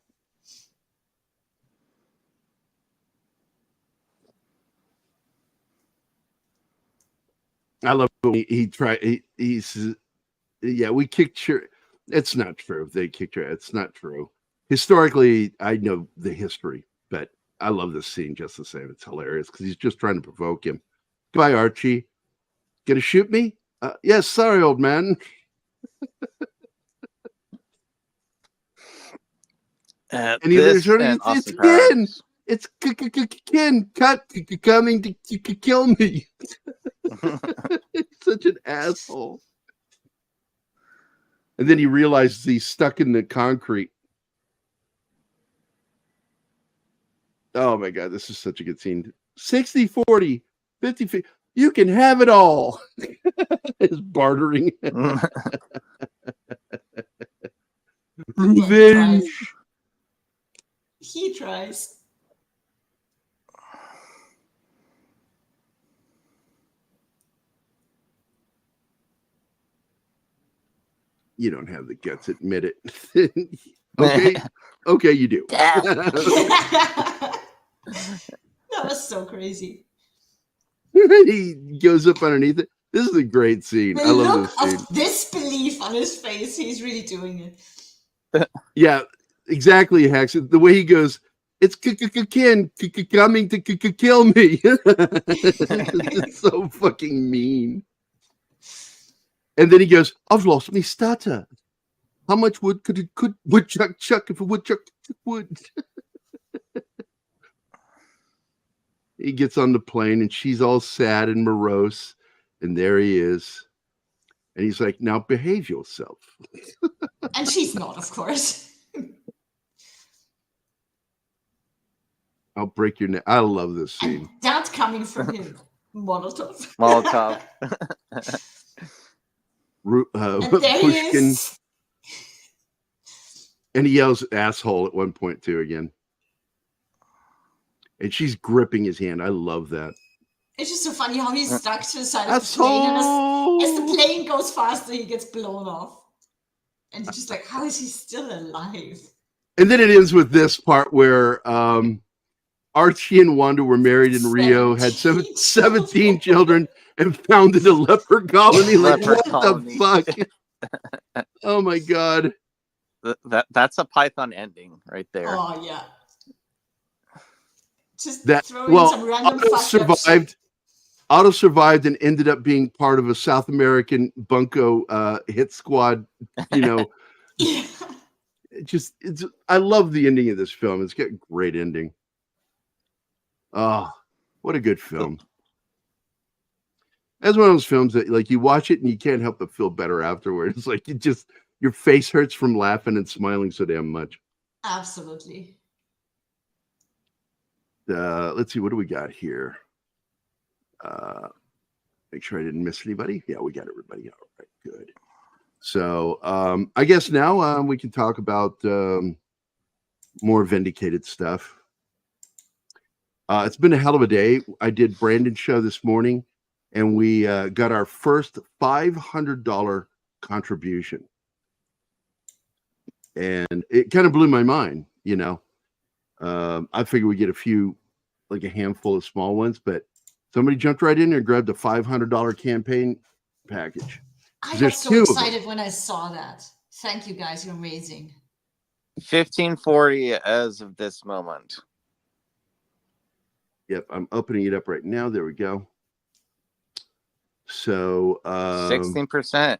Speaker 2: I love when he tried. He says, "Yeah, we kicked your." It's not true. They kicked your. It's not true. Historically, I know the history, but I love this scene just the same. It's hilarious because he's just trying to provoke him. Goodbye, Archie. Gonna shoot me? Yes, sorry, old man.
Speaker 1: And it's
Speaker 2: Ken. It's Ken coming to kill me. It's such an asshole. And then he realizes he's stuck in the concrete. Oh my God, this is such a good scene. 60, 40, 50, you can have it all. It's bartering. Revenge.
Speaker 4: He tries.
Speaker 2: You don't have the guts, admit it. Okay, you do.
Speaker 4: That was so crazy.
Speaker 2: He goes up underneath it. This is a great scene. I love this scene.
Speaker 4: Of disbelief on his face. He's really doing it.
Speaker 2: Yeah, exactly, Hax. The way he goes, it's Ken coming to kill me. It's so fucking mean. And then he goes, I've lost my stutter. How much wood could woodchuck chuck if a woodchuck took wood? He gets on the plane and she's all sad and morose. And there he is. And he's like, now behave yourself.
Speaker 4: And she's not, of course.
Speaker 2: I'll break your neck. I love this scene.
Speaker 4: And that coming from him. Molotov.
Speaker 1: Molotov.
Speaker 2: Pushkin. And he yells asshole at one point too again. And she's gripping his hand. I love that.
Speaker 4: It's just so funny how he's stuck to the side of the plane. And as the plane goes faster, he gets blown off. And it's just like, how is he still alive?
Speaker 2: And then it ends with this part where Archie and Wanda were married in Rio, had 17 children, and founded a leper colony. Like, what the fuck? Oh my God.
Speaker 1: That's a Python ending right there.
Speaker 4: Oh yeah. Just
Speaker 2: some random Otto survived and ended up being part of a South American bunco hit squad. You know,
Speaker 4: yeah.
Speaker 2: I love the ending of this film. It's got a great ending. Oh, what a good film. That's one of those films that like you watch it and you can't help but feel better afterwards. It's like your face hurts from laughing and smiling so damn much.
Speaker 4: Absolutely.
Speaker 2: Let's see, what do we got here? Make sure I didn't miss anybody. Yeah, we got everybody. All right, good. So I guess now we can talk about more vindicated stuff. It's been a hell of a day. I did Brandon's show this morning, and we got our first $500 contribution. And it kind of blew my mind, you know. I figured we'd get a handful of small ones, but somebody jumped right in there and grabbed a $500 campaign package.
Speaker 4: I got so excited when I saw that. Thank you guys. You're amazing.
Speaker 1: 1540 as of this moment.
Speaker 2: Yep, I'm opening it up right now. There we go. So
Speaker 1: 16%.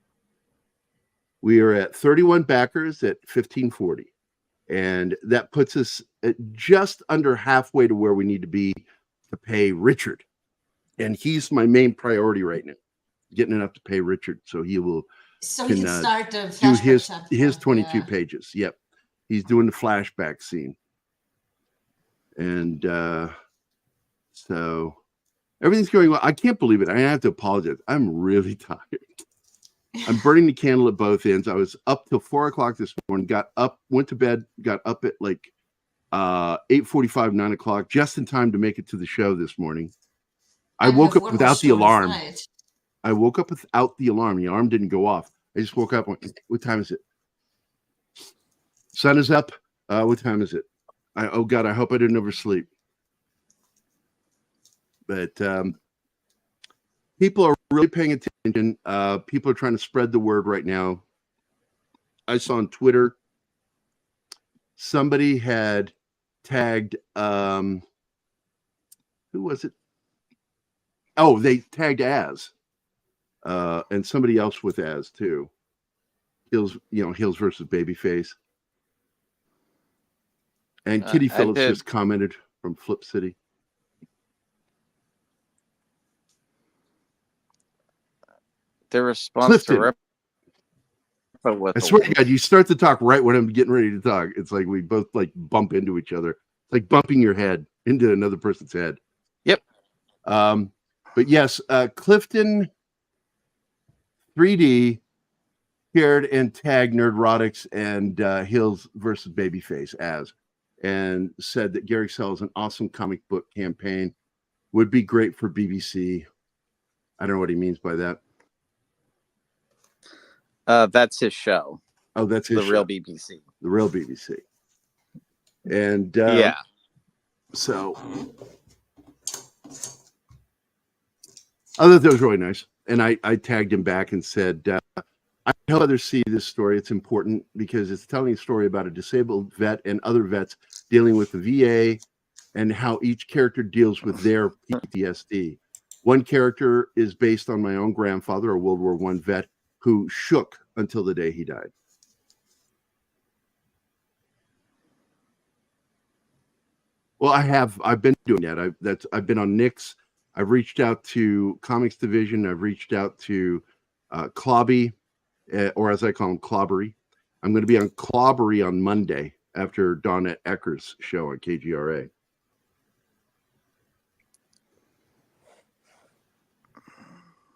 Speaker 2: We are at 31 backers at 1540. And that puts us at just under halfway to where we need to be to pay Richard. And he's my main priority right now. getting enough to pay Richard, so he will
Speaker 4: So he can start the
Speaker 2: do
Speaker 4: flashback
Speaker 2: his 22
Speaker 4: yeah.
Speaker 2: pages. Yep, he's doing the flashback scene, and so everything's going well. I can't believe it. I have to apologize. I'm really tired. I'm burning the candle at both ends. I was up till 4 o'clock this morning. Got up, went to bed, got up at like 8:45, 9 o'clock, just in time to make it to the show this morning. I woke up without the alarm. I woke up without the alarm. The alarm didn't go off. I just woke up. Went, what time is it? Sun is up. What time is it? Oh God, I hope I didn't oversleep. But people are really paying attention. People are trying to spread the word right now. I saw on Twitter somebody had tagged who was it? Oh, they tagged Az. And somebody else with Az too. Hills versus Babyface. And Kitty Phillips just commented from Flip City.
Speaker 1: The response
Speaker 2: Clifton.
Speaker 1: to
Speaker 2: I swear to God, you start to talk right when I'm getting ready to talk. It's like we both like bump into each other. It's like bumping your head into another person's head.
Speaker 1: Yep.
Speaker 2: But yes, Clifton 3D shared and tagged Nerdrotics and Hills versus Babyface Az, and said that Gerry sells an awesome comic book campaign, would be great for BBC. I don't know what he means by that.
Speaker 1: That's his show.
Speaker 2: Oh, that's his show.
Speaker 1: Real BBC.
Speaker 2: The real BBC. And
Speaker 1: yeah.
Speaker 2: So I thought that was really nice. And I tagged him back and said, I hope others see this story. It's important because it's telling a story about a disabled vet and other vets dealing with the VA and how each character deals with their PTSD. One character is based on my own grandfather, a World War I vet, who shook until the day he died. Well, I've been doing that. I've been on Nick's. I've reached out to Comics Division. I've reached out to Clobby, or as I call him, Clobbery. I'm going to be on Clobbery on Monday after Donna Ecker's show on KGRA.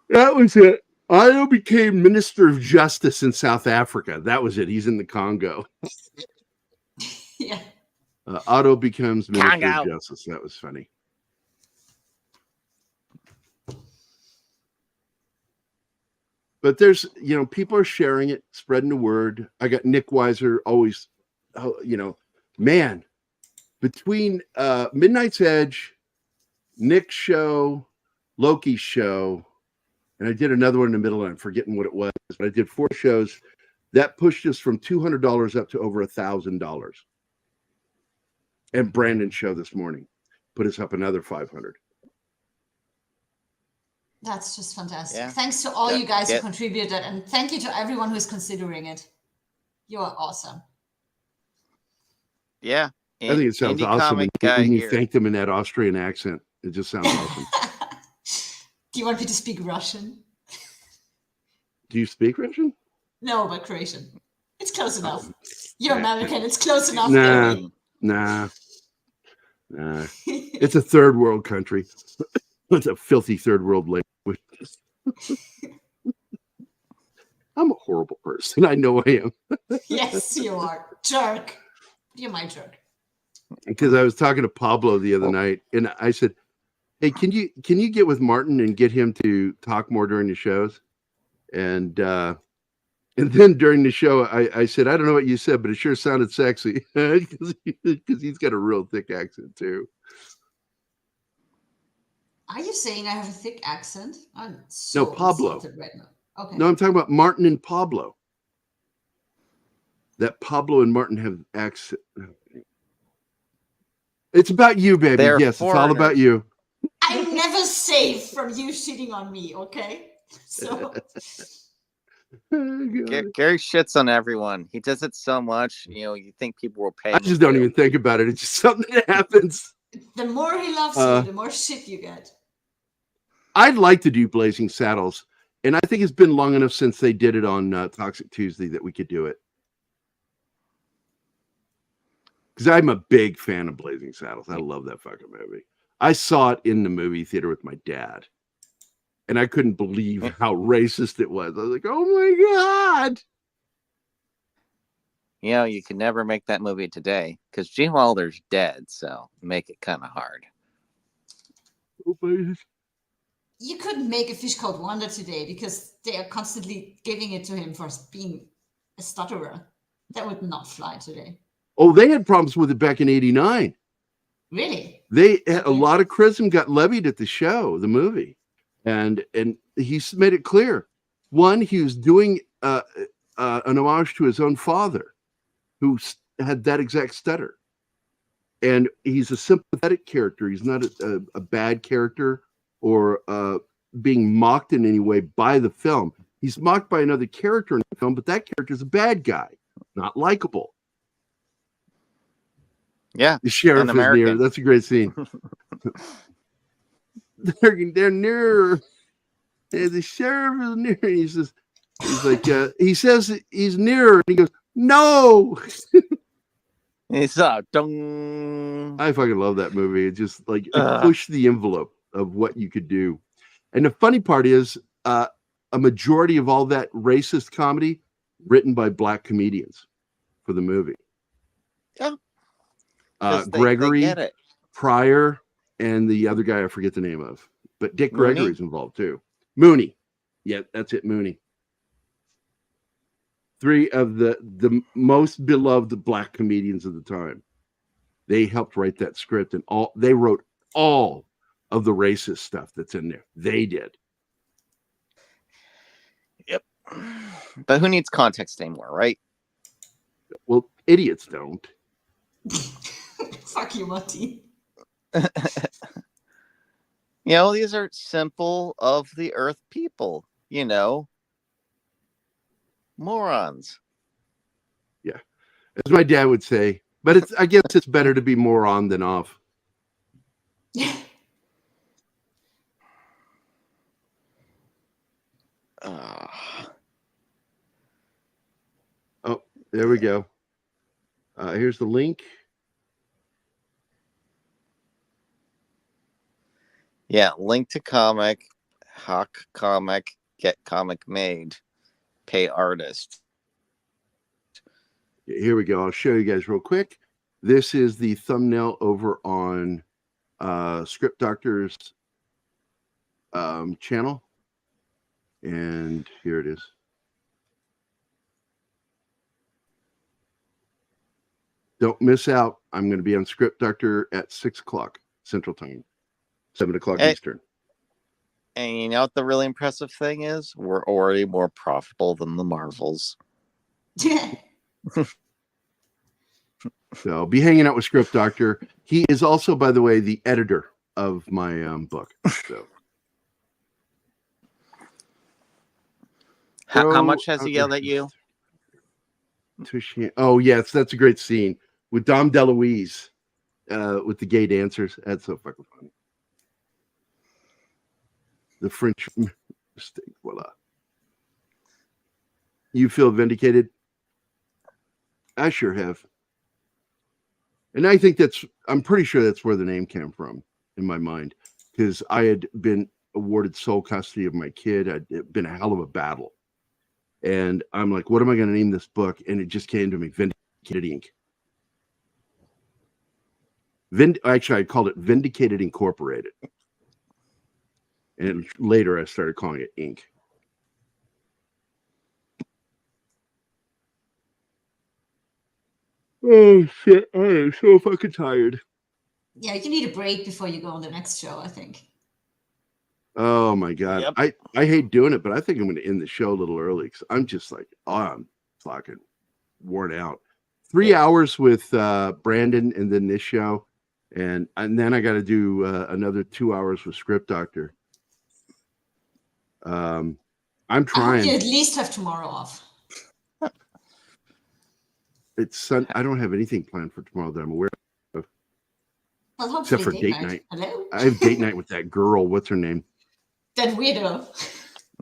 Speaker 2: That was it. Otto became Minister of Justice in South Africa. That was it. He's in the Congo.
Speaker 4: Yeah.
Speaker 2: Otto becomes Minister
Speaker 1: Congo.
Speaker 2: of Justice. That was funny. But there's, people are sharing it, spreading the word. I got Nick Weiser always, man, between Midnight's Edge, Nick's show, Loki's show, and I did another one in the middle, and I'm forgetting what it was, but I did 4 shows. That pushed us from $200 up to over $1,000. And Brandon's show this morning put us up another $500.
Speaker 4: That's just fantastic.
Speaker 1: Yeah.
Speaker 4: Thanks to all you guys who contributed, and thank you to everyone who's considering it. You are awesome.
Speaker 1: Yeah.
Speaker 2: I think it sounds awesome when you thank them in that Austrian accent. It just sounds awesome.
Speaker 4: Do you want me to speak Russian?
Speaker 2: Do you speak Russian?
Speaker 4: No, but Croatian. It's close enough. You're American. It's close enough.
Speaker 2: Nah. It's a third world country. It's a filthy third world language. I'm a horrible person. I know I am.
Speaker 4: Yes, you are. Jerk. You're my jerk.
Speaker 2: Because I was talking to Pablo the other night, and I said, "Hey, can you get with Martin and get him to talk more during the shows?" And then during the show, I said, "I don't know what you said, but it sure sounded sexy," because he's got a real thick accent too.
Speaker 4: Are you saying I have a thick accent? I'm so
Speaker 2: Pablo.
Speaker 4: right now. Okay.
Speaker 2: No, I'm talking about Martin and Pablo. That Pablo and Martin have accent. It's about you, baby.
Speaker 1: They're
Speaker 2: yes,
Speaker 1: foreigners.
Speaker 2: It's all about you.
Speaker 4: I'm never safe from you shitting on me, okay? So
Speaker 1: Gerry shits on everyone. He does it so much, you think people will pay.
Speaker 2: I just don't even think about it. It's just something that happens.
Speaker 4: the more he loves you, the more shit you get.
Speaker 2: I'd like to do Blazing Saddles And I think it's been long enough since they did it on Toxic Tuesday that we could do it. Because I'm a big fan of Blazing Saddles. I love that fucking movie. I saw it in the movie theater with my dad. And I couldn't believe how racist it was. I was like, oh my God.
Speaker 1: You know, you can never make that movie today because Gene Wilder's dead, so make it kind of hard.
Speaker 4: You couldn't make a Fish Called Wanda today because they are constantly giving it to him for being a stutterer. That would not fly today.
Speaker 2: Oh, they had problems with it back in '89.
Speaker 4: Really?
Speaker 2: They had a lot of criticism got levied at the show, the movie, and he made it clear. One, he was doing an homage to his own father, who had that exact stutter, and he's a sympathetic character. He's not a bad character or being mocked in any way by the film. He's mocked by another character in the film, but that character is a bad guy, not likable.
Speaker 1: Yeah,
Speaker 2: the sheriff is near. That's a great scene. they're near. The sheriff is near. He's like, he says he's near, and he goes, no.
Speaker 1: It's dung.
Speaker 2: I fucking love that movie. It just like it pushed the envelope of what you could do. And the funny part is, a majority of all that racist comedy written by black comedians for the movie.
Speaker 1: Yeah.
Speaker 2: Gregory,
Speaker 1: they get it.
Speaker 2: Pryor, and the other guy I forget the name of, but Dick
Speaker 1: Mooney?
Speaker 2: Gregory's involved too. Mooney, yeah, that's it, Mooney. Three of the most beloved black comedians of the time. They helped write that script, and they wrote all of the racist stuff that's in there. They did.
Speaker 1: Yep. But who needs context anymore, right?
Speaker 2: Well, idiots don't.
Speaker 4: Fuck you, Marty.
Speaker 1: You know, these are simple of the earth people, you know. Morons.
Speaker 2: Yeah. As my dad would say, but I guess it's better to be moron than off. Oh, there we go. Here's the link.
Speaker 1: Yeah, link to comic, Hawk comic, get comic made, pay artist.
Speaker 2: Here we go. I'll show you guys real quick. This is the thumbnail over on Script Doctor's channel. And here it is. Don't miss out. I'm going to be on Script Doctor at 6 o'clock Central Time, 7 o'clock Eastern.
Speaker 1: And you know what the really impressive thing is? We're already more profitable than the Marvels.
Speaker 2: So be hanging out with Script Doctor. He is also, by the way, the editor of my book. So.
Speaker 1: How much has he yelled at you?
Speaker 2: Oh, yes, that's a great scene with Dom DeLuise with the gay dancers. That's so fucking funny. The French mistake. Voila. You feel vindicated? I sure have. And I think I'm pretty sure that's where the name came from in my mind, because I had been awarded sole custody of my kid. It'd been a hell of a battle. And I'm like, what am I going to name this book? And it just came to me, Vindicated Inc. Actually, I called it Vindicated Incorporated. And later I started calling it Inc. Oh, shit. I am so fucking tired.
Speaker 4: Yeah, you need a break before you go on the next show, I think.
Speaker 2: Oh my God. Yep. I hate doing it, but I think I'm going to end the show a little early because I'm just like, I'm fucking worn out. 3 hours with Brandon and then this show. And then I got to do another 2 hours with Script Doctor. I'm trying.
Speaker 4: I hope you at least have tomorrow off.
Speaker 2: It's I don't have anything planned for tomorrow that I'm aware of.
Speaker 4: Well,
Speaker 2: except for date night.
Speaker 4: Hello?
Speaker 2: I have date night with that girl. What's her name?
Speaker 4: That weirdo.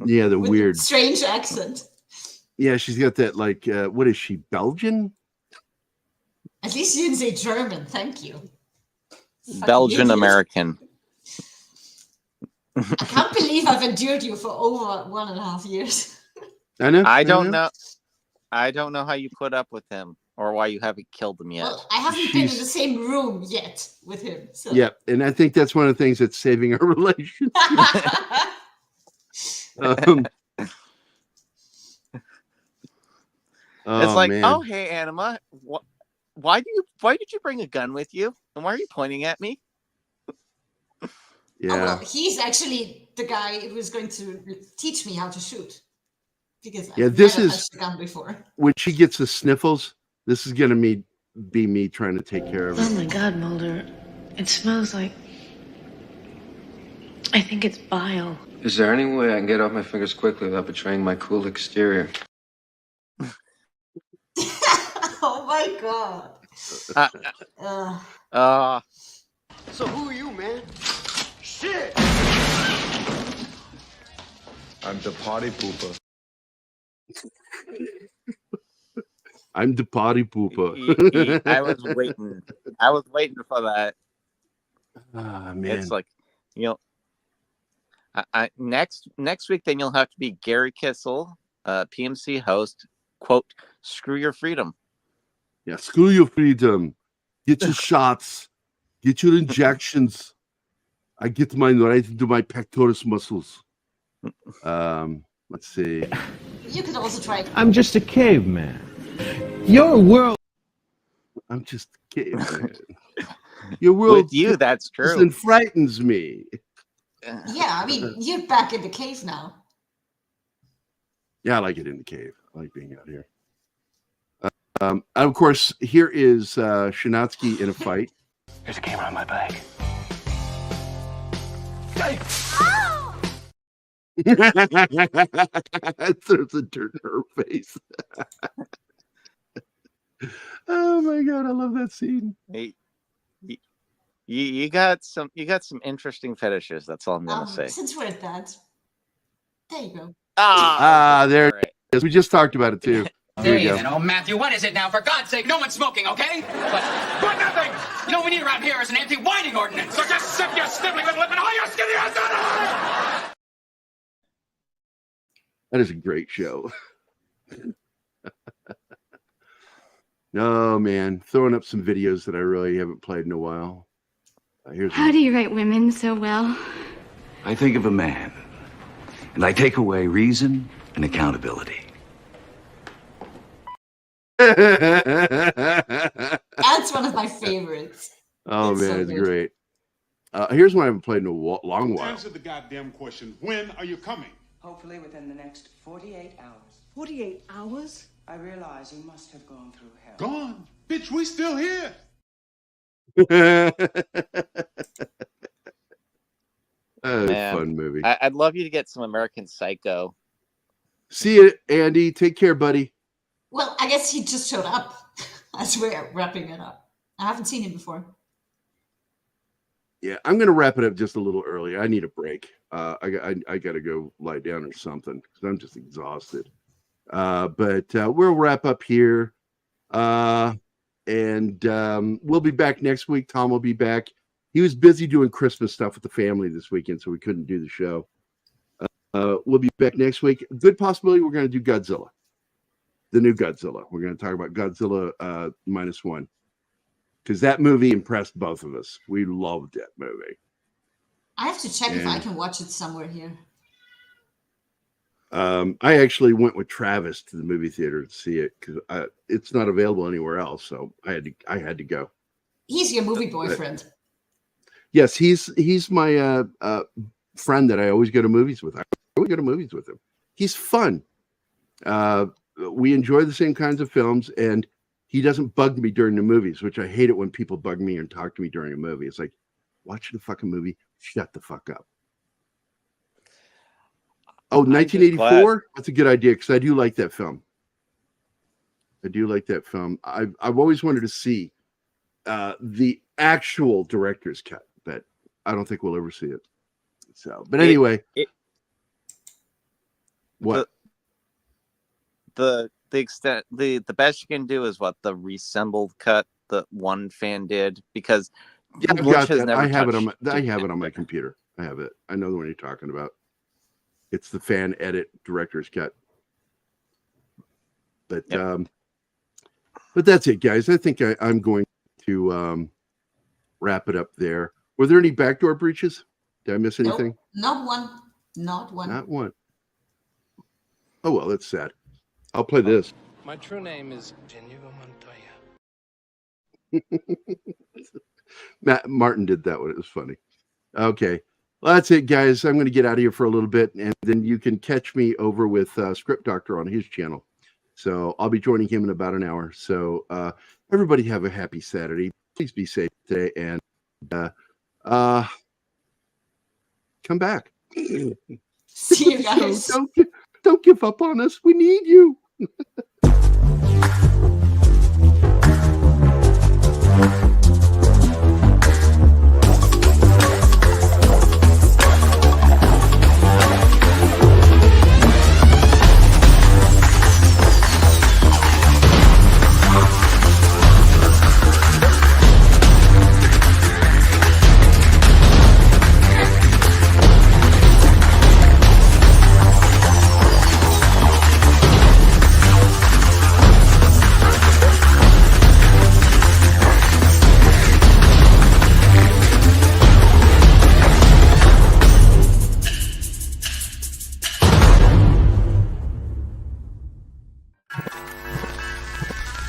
Speaker 2: Yeah, the
Speaker 4: with
Speaker 2: weird.
Speaker 4: strange accent.
Speaker 2: Yeah, she's got that like. What is she? Belgian?
Speaker 4: At least you didn't say German. Thank you.
Speaker 1: Belgian
Speaker 4: Fucking idiot.
Speaker 1: American.
Speaker 4: I can't believe I've endured you for over 1.5 years.
Speaker 2: I know.
Speaker 1: I don't know. I don't know how you put up with him or why you haven't killed him yet.
Speaker 4: Well, I haven't been in the same room yet with him. So.
Speaker 2: Yeah, and I think that's one of the things that's saving our relationship.
Speaker 1: It's like,
Speaker 2: man.
Speaker 1: oh hey Anima, why did you bring a gun with you? And why are you pointing at me?
Speaker 2: Yeah.
Speaker 4: Oh, well, he's actually the guy who's going to teach me how to shoot. Because I've
Speaker 2: this
Speaker 4: never
Speaker 2: is
Speaker 4: touched a gun before.
Speaker 2: when she gets the sniffles. This is gonna be me trying to take care of her.
Speaker 11: Oh my God, Mulder! It smells like. I think it's bile.
Speaker 12: Is there any way I can get off my fingers quickly without betraying my cool exterior?
Speaker 4: Oh my God.
Speaker 10: So who are you, man? Shit!
Speaker 13: I'm the party pooper.
Speaker 2: I'm the party pooper.
Speaker 1: I was waiting for that.
Speaker 2: Ah, man.
Speaker 1: It's like, next week then you'll have to be Gerry Kissel, PMC host. Quote, screw your freedom.
Speaker 2: Yeah, screw your freedom. Get your shots. Get your injections. I get mine right into my pectoris muscles. Let's see.
Speaker 4: You could also try.
Speaker 14: I'm just a caveman. Your world.
Speaker 2: I'm just a caveman. Your world.
Speaker 1: With you, that's true.
Speaker 2: And frightens me.
Speaker 4: Yeah, I mean, you're back in the cave now.
Speaker 2: Yeah, I like it in the cave. I like being out here. Of course, here is Shinatsky in a fight.
Speaker 10: There's a camera on my back.
Speaker 2: There's a dirt in her face. Oh my God, I love that scene.
Speaker 1: Hey, you got some interesting fetishes. That's all I'm gonna say.
Speaker 4: Since we're at that, there you go.
Speaker 2: There it is. We just talked about it too.
Speaker 15: There you go. Oh, Matthew, what is it now? For God's sake, no one's smoking, okay? But nothing! You know what we need around here is an anti-whining ordinance. So just sip your sniffling lip and all your skinny ass out.
Speaker 2: That is a great show. No, man. Throwing up some videos that I really haven't played in a while.
Speaker 16: How do you write women so well?
Speaker 17: I think of a man, and I take away reason and accountability.
Speaker 4: That's one of my favorites.
Speaker 2: Oh, man, it's great. Here's one I haven't played in a long while.
Speaker 18: Answer the goddamn question. When are you coming?
Speaker 19: Hopefully within the next 48 hours.
Speaker 20: 48 hours?
Speaker 19: I realize you must have gone through hell.
Speaker 18: Gone? Bitch, we still here.
Speaker 2: Fun movie.
Speaker 1: I'd love you to get some American Psycho.
Speaker 2: See you, Andy. Take care, buddy.
Speaker 4: Well, I guess he just showed up as we're wrapping it up. I haven't seen him before.
Speaker 2: Yeah, I'm going to wrap it up just a little early. I need a break. I got to go lie down or something because I'm just exhausted. But we'll wrap up here. And we'll be back next week. Tom will be back. He was busy doing Christmas stuff with the family this weekend, so we couldn't do the show. We'll be back next week. Good possibility we're going to do Godzilla. The new Godzilla. We're going to talk about Godzilla -1. Because that movie impressed both of us. We loved that movie.
Speaker 4: I have to check if I can watch it somewhere here.
Speaker 2: I actually went with Travis to the movie theater to see it because it's not available anywhere else. So I had to go.
Speaker 4: He's your movie boyfriend.
Speaker 2: Yes, he's my friend that I always go to movies with. I always go to movies with him. He's fun. We enjoy the same kinds of films, and he doesn't bug me during the movies, which I hate it when people bug me and talk to me during a movie. It's like, watch the fucking movie, shut the fuck up. Oh, 1984? That's a good idea because I do like that film. I've always wanted to see the actual director's cut, but I don't think we'll ever see it. So, but anyway, What?
Speaker 1: The extent the best you can do is what the reassembled cut that one fan did, because
Speaker 2: Yeah, I've
Speaker 1: Lynch
Speaker 2: got
Speaker 1: has
Speaker 2: that.
Speaker 1: never
Speaker 2: I have it
Speaker 1: touched
Speaker 2: on my. I have it on my computer. I have it. I know the one you're talking about. It's the fan edit director's cut. But but that's it, guys. I think I'm going to wrap it up there. Were there any backdoor breaches? Did I miss anything?
Speaker 4: Nope, not one. Not one.
Speaker 2: Not one. Oh well, that's sad. I'll play this.
Speaker 20: My true name is Inigo Montoya.
Speaker 2: Matt Martin did that one. It was funny. Okay. Well, that's it, guys. I'm going to get out of here for a little bit, and then you can catch me over with Script Doctor on his channel. So I'll be joining him in about an hour. So everybody have a happy Saturday. Please be safe today, and come back.
Speaker 4: See you guys.
Speaker 2: So don't give up on us. We need you.